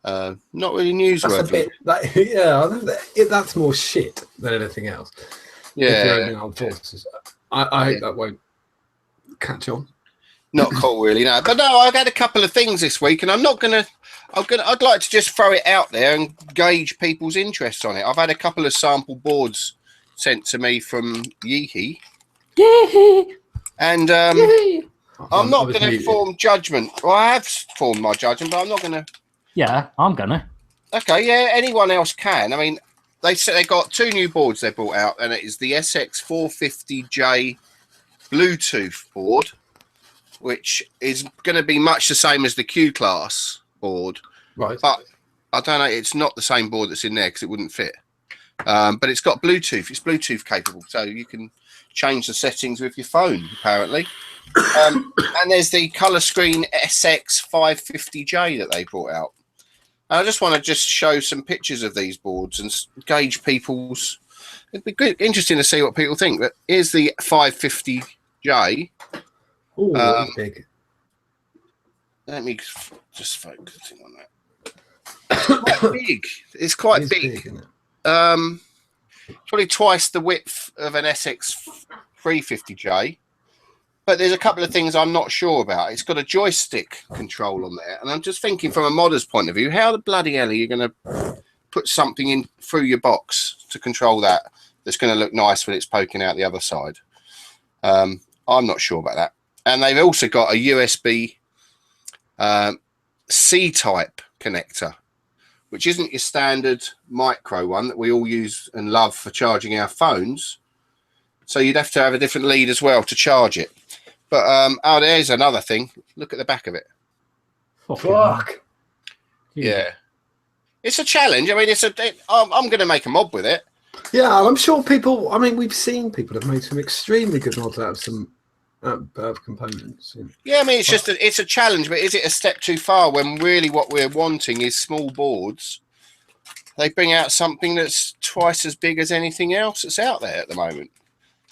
not really newsworthy. That's more shit than anything else. Yeah. That won't catch on. Not cool, really, no. But no, I've had a couple of things this week, and I'd like to just throw it out there and gauge people's interest on it. I've had a couple of sample boards sent to me from Yeehee. And I'm not going to form judgment. Well, I have formed my judgment, but I'm not going to. Yeah, I'm going to. Okay, yeah, anyone else can. I mean, they said they got 2 new boards they brought out, and it is the SX450J Bluetooth board, which is going to be much the same as the Q-Class board. Right. But I don't know, it's not the same board that's in there because it wouldn't fit. But it's got Bluetooth. It's Bluetooth capable, so you can change the settings with your phone, apparently. And there's the Colour Screen SX550J that they brought out. And I just want to show some pictures of these boards and gauge people's. It'd be good, interesting to see what people think. But here's the 550J. Oh, big. Let me just focus on that. It's quite big. It's quite big. Probably twice the width of an SX350J. But there's a couple of things I'm not sure about. It's got a joystick control on there. And I'm just thinking from a modder's point of view, how the bloody hell are you going to put something in through your box to control that that's going to look nice when it's poking out the other side? I'm not sure about that. And they've also got a USB C-type connector, which isn't your standard micro one that we all use and love for charging our phones. So you'd have to have a different lead as well to charge it. But there's another thing. Look at the back of it. Fuck. Yeah. It's a challenge. I mean, I'm going to make a mob with it. Yeah, I'm sure people. I mean, we've seen people have made some extremely good mods out of some components. Yeah, I mean, it's a challenge, but is it a step too far when really what we're wanting is small boards? They bring out something that's twice as big as anything else that's out there at the moment.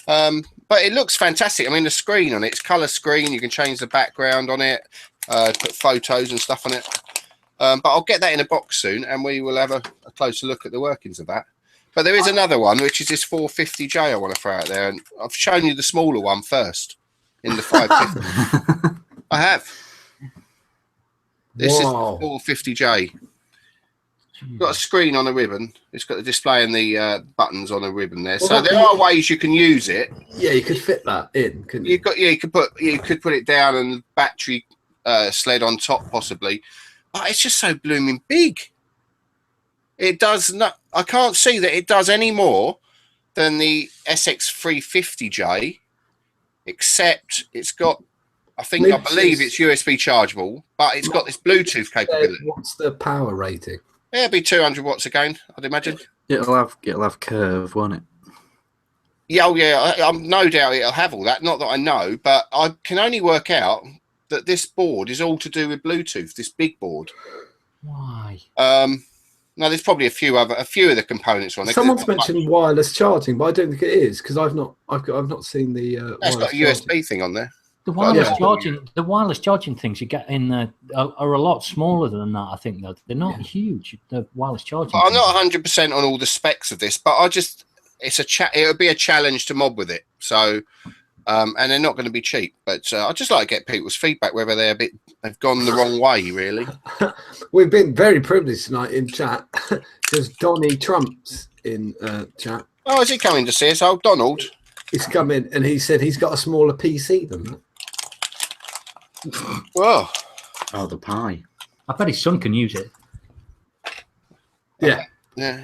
But it looks fantastic. I mean, the screen on it's color screen. You can change the background on it. put photos and stuff on it. But I'll get that in a box soon, and we will have a closer look at the workings of that. But there is another one, which is this 450J I want to throw out there, and I've shown you the smaller one first in the 550. I have. This is the 450J. Got a screen on a ribbon. It's got the display and the buttons on a ribbon there. So there are ways you can use it. Yeah, you could fit that in, couldn't you? You could put it down and battery sled on top possibly. But it's just so blooming big. It does not. I can't see that it does any more than the SX350J, except it's got. I believe it's USB chargeable, but it's got this Bluetooth capability. What's the power rating? Yeah, it'll be 200 watts again, I'd imagine. It'll have curve, won't it? Yeah, I'm no doubt it'll have all that. Not that I know, but I can only work out that this board is all to do with Bluetooth. This big board. Why? No, there's probably a few of the components on it. Someone's mentioned wireless charging, but I don't think it is because I've not seen the. It's got a USB thing on there. The wireless charging things you get in there are a lot smaller than that. I think they're not huge. The wireless charging. I'm not 100% on all the specs of this, but it would be a challenge to mob with it. So, and they're not going to be cheap. But I just like to get people's feedback whether they've gone the wrong way. Really, we've been very privileged tonight in chat because Donny Trump's in chat. Oh, is he coming to see us? Oh, Donald. He's come in and he said he's got a smaller PC than that. Whoa. Oh, the pie. I bet his son can use it. Yeah. Yeah.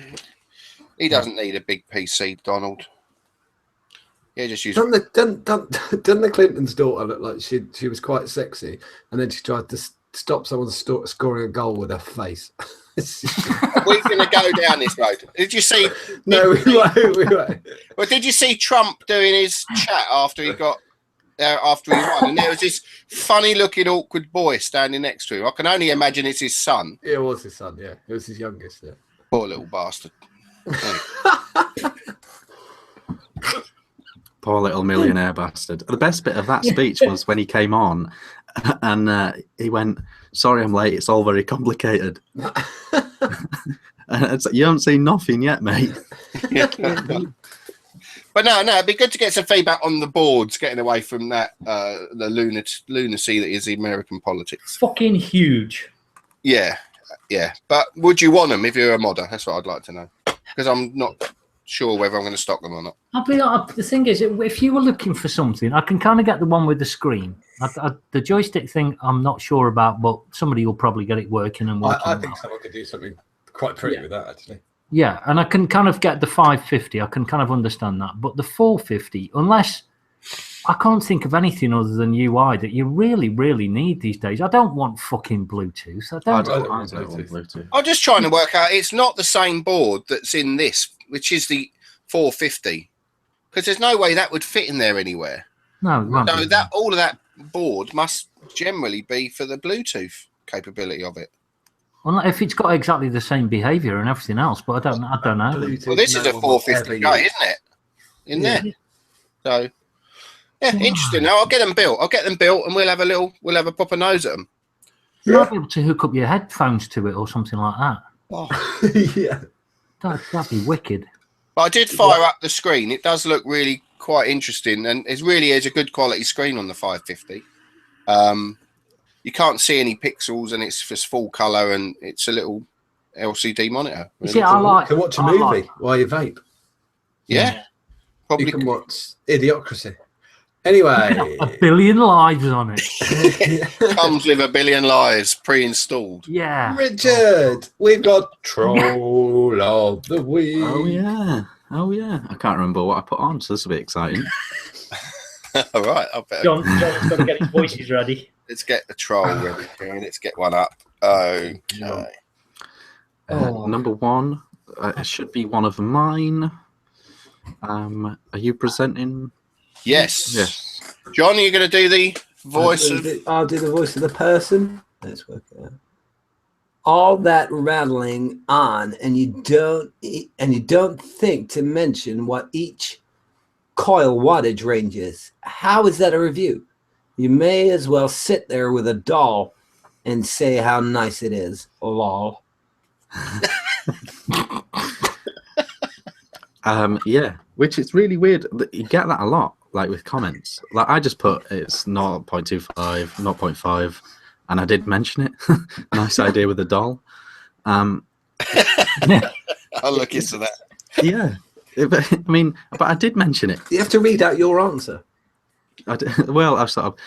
He doesn't need a big PC, Donald. Yeah, just use. Doesn't the Clinton's daughter look like she was quite sexy, and then she tried to stop someone scoring a goal with her face? We're going to go down this road. Did you see? No, we won't. Well, did you see Trump doing his chat after he won? And there was this funny-looking, awkward boy standing next to him. I can only imagine it's his son. It was his son. Yeah, it was his youngest. Yeah. Poor little bastard. Poor little millionaire bastard. The best bit of that speech was when he came on and he went, "Sorry I'm late, it's all very complicated." And it's like, you haven't seen nothing yet, mate. But no, it'd be good to get some feedback on the boards, getting away from that the lunacy that is the American politics. Fucking huge. Yeah. But would you want them if you're a modder? That's what I'd like to know. Because I'm not sure whether I'm going to stock them or not. The thing is, if you were looking for something, I can kind of get the one with the screen. The joystick thing, I'm not sure about, but somebody will probably get it working and working. I think someone could do something quite pretty with that, actually. Yeah, and I can kind of get the 550. I can kind of understand that. But the 450, unless I can't think of anything other than UI that you really, really need these days. I don't want fucking Bluetooth. I don't want Bluetooth. I'm just trying to work out. It's not the same board that's in this, which is the 450, because there's no way that would fit in there anywhere. No, it won't so be. that all of that board must generally be for the Bluetooth capability of it. Well, if it's got exactly the same behavior and everything else, but I don't know. Well, this is a 450 guy, isn't it? In there. So, yeah, interesting. Now I'll get them built. And we'll have a proper nose at them. You might be able to hook up your headphones to it or something like that. Oh. Yeah. That'd be wicked. But I did fire up the screen. It does look really quite interesting, and it really is a good quality screen on the 550. You can't see any pixels, and it's just full color, and it's a little LCD monitor. You see, I like to watch a movie while you vape. Yeah, probably you can watch Idiocracy. Anyway, a billion lives on it. Comes with a billion lives pre-installed. Yeah, Richard, we've got Troll of the Week. Oh yeah. I can't remember what I put on, so this will be exciting. All right, I bet. John's got to get his voices ready. Let's get the troll ready. Let's get one up. Okay. Number one, it should be one of mine. Are you presenting? Yes. John, are you going to do the voice I'll do the voice of the person. Let's work it out. All that rattling on, and you don't think to mention what each coil wattage range is. How is that a review? You may as well sit there with a doll and say how nice it is. Lol. Yeah, which is really weird. You get that a lot, like with comments. Like I just put it's 0.25, 0.5, and I did mention it. Nice idea with the doll. I'll look into that. Yeah, but I did mention it. You have to read out your answer. Well, I've sort of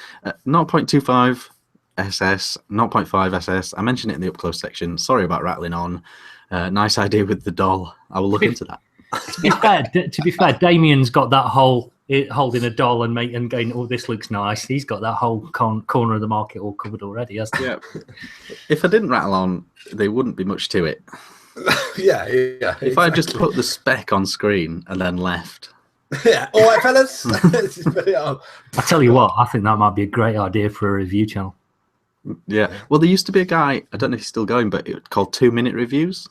0.25 SS, 0.5 SS. I mentioned it in the up close section. Sorry about rattling on. Nice idea with the doll. I will look into that. To be fair, Damien's got that whole holding a doll and going, oh, this looks nice. He's got that whole corner of the market all covered already, hasn't he? Yeah. If I didn't rattle on, there wouldn't be much to it. Yeah. If I just put the spec on screen and then left. Yeah. All right, fellas. Let's just put it on. I tell you what, I think that might be a great idea for a review channel. Yeah. Well, there used to be a guy, I don't know if he's still going, but it was called 2 Minute Reviews.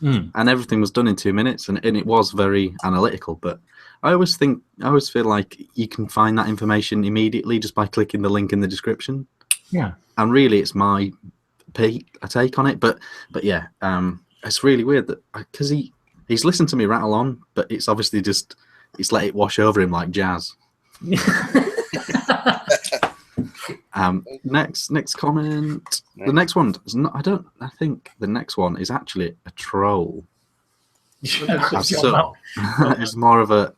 And everything was done in 2 minutes, and it was very analytical. But I always feel like you can find that information immediately just by clicking the link in the description. Yeah. And really, it's my take on it. But yeah, it's really weird that because he's listened to me rattle on, but it's obviously just he's let it wash over him like jazz. Next comment. The next one is not. I think the next one is actually a troll. So it's more of a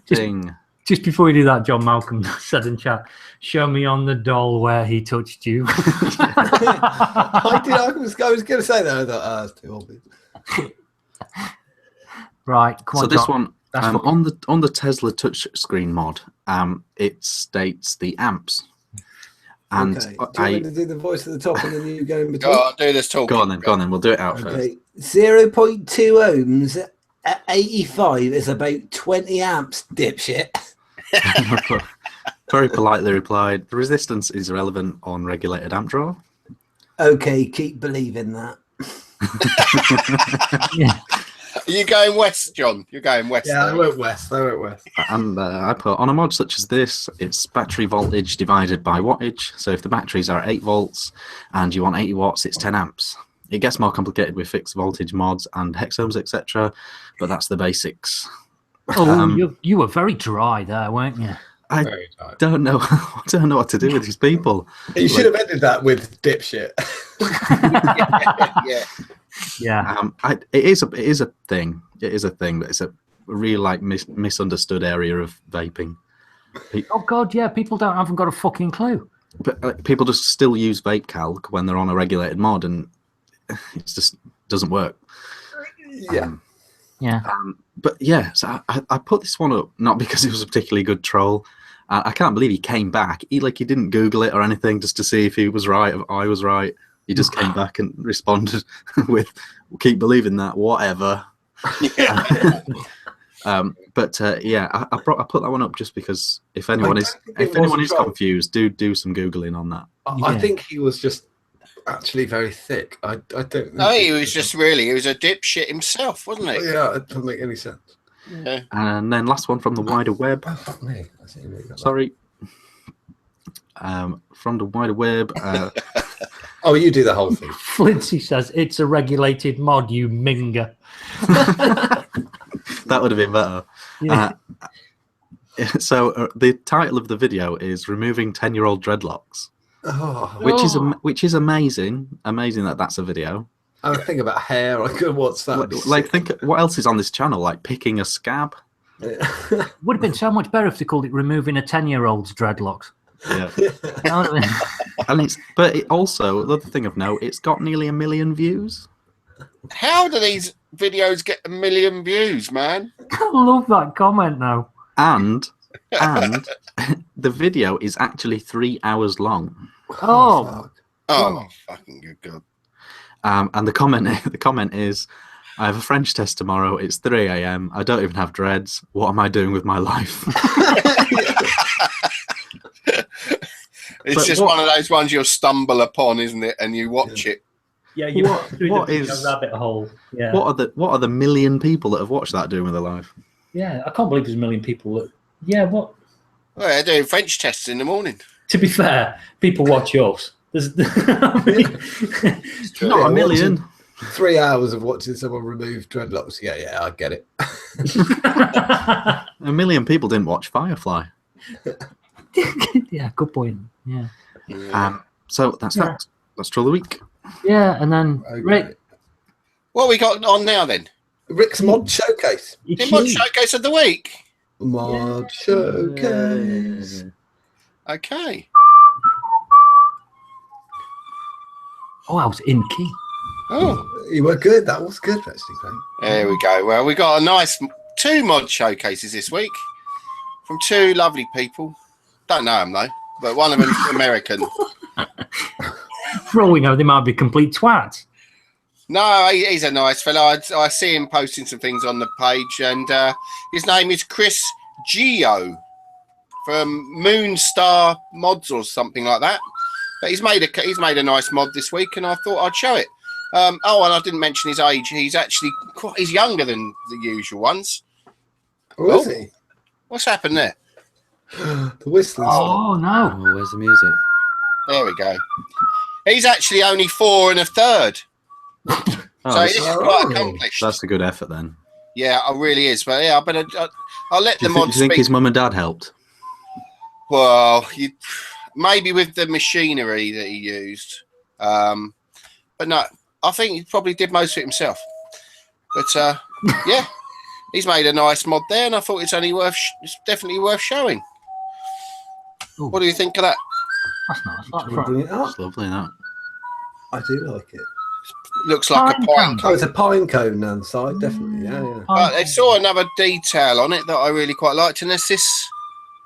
thing. Just before we do that, John Malcolm said in chat, "Show me on the doll where he touched you." I was going to say that. I thought, it's too obvious. Right. Come on, so this John. one on the Tesla touchscreen mod, it states the amps. And okay. Do you want me to do the voice at the top and then you go in between? Go on, do this talking. Go on then. We'll do it out first. 0.2 ohms at 85 is about 20 amps, dipshit. Very politely replied, the resistance is irrelevant on regulated amp draw. Okay, keep believing that. Yeah. Are you going west, John? You're going west. Yeah, there. I went west. And I put, on a mod such as this, it's battery voltage divided by wattage. So if the batteries are 8 volts and you want 80 watts, it's 10 amps. It gets more complicated with fixed voltage mods and hexohms, etc. But that's the basics. Oh, you were very dry there, weren't you? I don't know. I don't know what to do with these people. You should have ended that with dipshit. Yeah. Yeah. It is a thing. It is a thing, but it's a real misunderstood area of vaping. Oh God, yeah. People haven't got a fucking clue. But people just still use vape calc when they're on a regulated mod, and it just doesn't work. Yeah. But yeah, so I put this one up not because it was a particularly good troll. I can't believe he came back. He didn't Google it or anything just to see if he was right or I was right. He just came back and responded with "Keep believing that, whatever." Yeah. Yeah, I put that one up just because if anyone is confused, do some Googling on that. I think he was just actually very thick. I don't think No, he was a dipshit himself, wasn't he? Yeah, it doesn't make any sense. Yeah. And then last one from the wider web. Oh, fuck me. Sorry. From the wider web. Oh, you do the whole thing. Flincy says it's a regulated mod, you minger. That would have been better. Yeah. So the title of the video is "Removing 10-year-old dreadlocks," which is amazing. Amazing that's a video. I would think about hair. I could watch that. Like, think what else is on this channel? Like picking a scab. Would have been so much better if they called it "Removing a 10-year-old's dreadlocks." Yeah. You know what I mean? And also the other thing of note, it's got nearly 1 million views. How do these videos get 1 million views, man? I love that comment now. And the video is actually 3 hours long. Oh, Fucking good God. And the comment is, "I have a French test tomorrow. It's 3 a.m. I don't even have dreads. What am I doing with my life?" It's just one of those ones you'll stumble upon, isn't it? And you watch it. yeah. You what is a rabbit hole? Yeah. What are the 1 million people that have watched that doing with their life? Yeah, I can't believe there's 1 million people that. Yeah, what? Well, they're doing French tests in the morning. To be fair, people watch yours. There's Not a million. 3 hours of watching someone remove dreadlocks. Yeah, I get it. A million people didn't watch Firefly. Yeah, good point. Yeah. So that's that. That's Troll of the Week. Yeah, and then Okay. Rick. What we got on now then? Rick's mod showcase. The mod showcase of the week. Mod showcase. Okay. Oh, I was in key. Oh, You were good. That was good, actually. Frank. there we go. Well, we got a nice 2 mod showcases this week from 2 lovely people. Don't know them though, but one of them's American. For all we know, they might be complete twats. No, he's a nice fella. I see him posting some things on the page, and his name is Chris Geo from Moonstar Mods or something like that. But he's made a nice mod this week, and I thought I'd show it. And I didn't mention his age. He's actually he's younger than the usual ones. Oh, is he? What's happened there? The whistling. Oh, no. Oh, where's the music? There we go. He's actually only 4 1/3. Oh, So this is quite Oh. accomplished. that's a good effort then. Yeah, it really is. But yeah, I'll let Do the you mod think speak. his mum and dad helped? Well, maybe with the machinery that he used. But no, I think he probably did most of it himself. But yeah, he's made a nice mod there, and I thought it's definitely worth showing. Ooh. What do you think of that? That's nice. Trying to bring it up. It's lovely, that. I do like it. Looks like a Pine pine cone. Oh, cone. it's a pine cone down the side, definitely. Yeah. But I saw another detail on it that I really quite liked, and there's this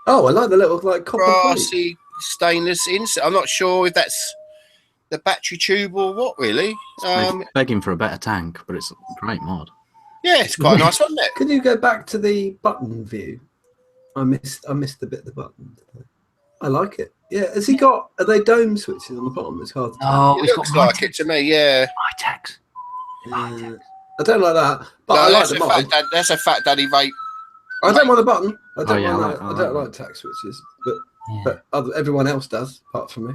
Oh, I like the little copper plate. brassy stainless insert. I'm not sure if that's the battery tube or what, really. Begging for a better tank, but it's a great mod. Yeah, it's quite nice, wasn't it? Can you go back to the button view? I missed the bit of the button. I like it. Yeah, has he got? Are they dome switches on the bottom? It's hard to tell. Oh, It it's looks got like it to me, yeah. my text. I don't like that, but No, I like that's, the a mod. that's a Fat Daddy Vape. I don't want the button. I don't yeah, want. I I don't like like tack switches, but Yeah. everyone else does, apart from me.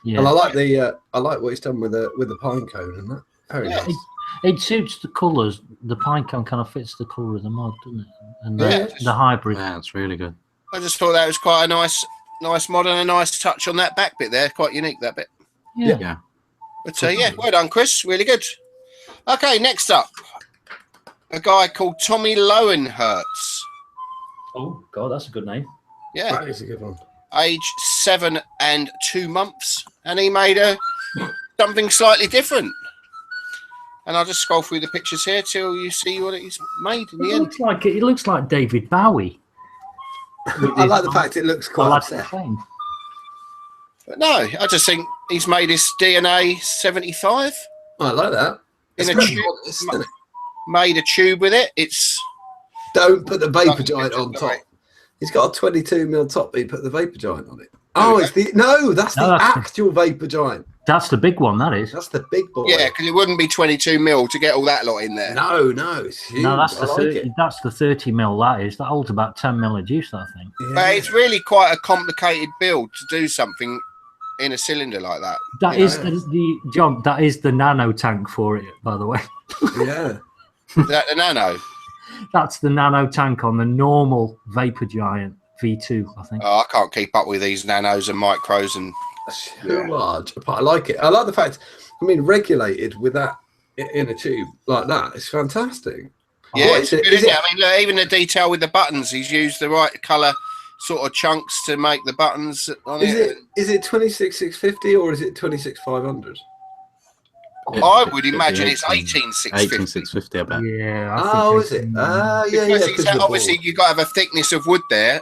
Yeah. And I like I like what he's done with the pine cone and that. Very Yeah. nice. It suits the colours. The pine cone kind of fits the colour of the mod, doesn't it? And Yeah. the hybrid. Yeah, it's really good. I just thought that was quite a nice mod and a nice touch on that back bit there. Quite unique, that bit. Yeah. Yeah. But yeah, well done, Chris. Really good. Okay, next up, a guy called Tommy Lowenhertz. Oh, God, that's a good name. Yeah, That is a good one. age 7 and 2 months, and he made something slightly different. And I'll just scroll through the pictures here till you see what he's made in the end. It looks like David Bowie. I like the fact it looks I quite like upset. the thing. But no, I just think he's made his DNA 75. I like that. In It's a very tube. modest, isn't it? Made a tube with it. It's Don't put the vapor giant picture, on sorry. top. He's got a 22mm top. He put the vapor giant on it. Oh, it's the that's No, the that's the- actual vapor giant. That's the big one, that is. That's the big boy. yeah, because it wouldn't be 22mm to get all that lot in there. No, it's huge. No, that's I the like 30, it. that's the 30mm. That is. That holds about 10mm of juice, I think. Yeah. But it's really quite a complicated build to do something in a cylinder like that. That Yeah. is the John. That is the nano tank for it, by the way. Yeah. Is that the Nano? That's the nano tank on the normal Vapor Giant V2, I think. Oh, I can't keep up with these nanos and micros and So large. But I like it. I like the fact, regulated with that in a tube like that. It's fantastic. yeah, What it's is it? good, Is isn't it- it? I mean, look, even the detail with the buttons, he's used the right colour sort of chunks to make the buttons on Is it 26650 or is it 26500? I would imagine it's 18650. 18650, I bet. Yeah. I Oh, think is it? it's- Yeah. Because Because obviously you've got to have a thickness of wood there.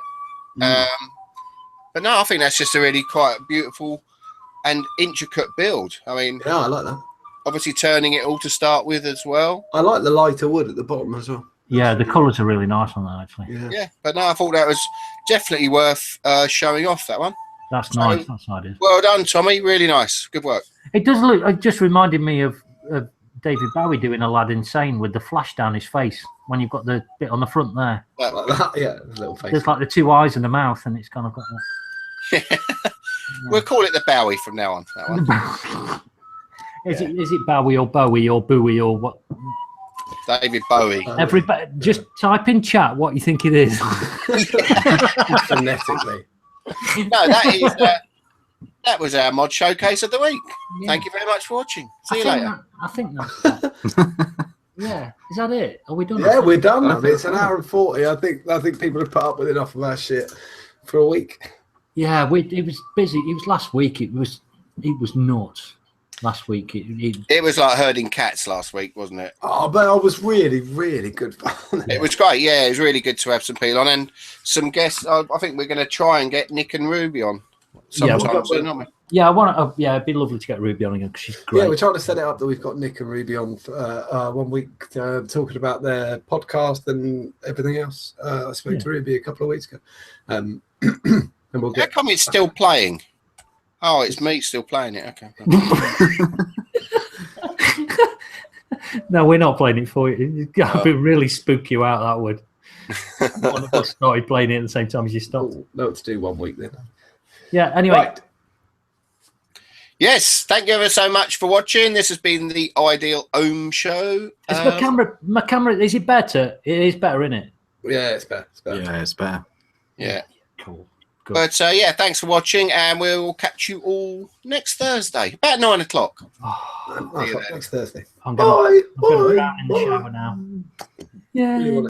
But no, I think that's just a really quite beautiful and intricate build. I mean, yeah, I like that. obviously turning it all to start with as well. I like the lighter wood at the bottom as well. Yeah, the colours are really nice on that, actually. Yeah. Yeah, but no, I thought that was definitely worth showing off, that one. That's nice. That's how it is. Well done, Tommy. Really nice. Good work. It does look. It just reminded me of David Bowie doing Aladdin Sane with the flash down his face when you've got the bit on the front there. Like that, yeah, a little face. There's like the two eyes and the mouth, and it's kind of got that. We'll call it the Bowie from now on. That one. Is it Bowie or Bowie or Bowie or what? David Bowie. Everybody, just type in chat what you think it is. Phonetically. No, that was our mod showcase of the week. Yeah. Thank you very much for watching. See you later. I think that's that. Yeah, is that it? Are we done? Yeah, we're done. It's an hour and 40. I think people have put up with enough of our shit for a week. Yeah, it was busy. It was last week. It was nuts. Last week, It was like herding cats last week, wasn't it? Oh, but I was really, really good fun. It was great. Yeah, it was really good to have some people on and some guests. I think we're going to try and get Nick and Ruby on sometime soon, aren't we? Yeah, I want to. Yeah, it'd be lovely to get Ruby on again because she's great. Yeah, we're trying to set it up that we've got Nick and Ruby on for 1 week talking about their podcast and everything else. I spoke to Ruby a couple of weeks ago. And we'll How come it's still playing? Oh, it's me still playing it. Okay. No, we're not playing it for you. It'd be really spook you out, that would. One of us started playing it at the same time as you stopped. No, let's do 1 week then. Yeah, anyway. Right. Yes, thank you ever so much for watching. This has been the Ideal Ohm Show. Is my camera, is it better? It is better, isn't it? Yeah, it's better. Yeah, it's better. Yeah. Cool. Good. But yeah, thanks for watching, and we'll catch you all next Thursday, about 9 o'clock. Next Thursday. I'm going Bye. to drown in the shower now. Yeah.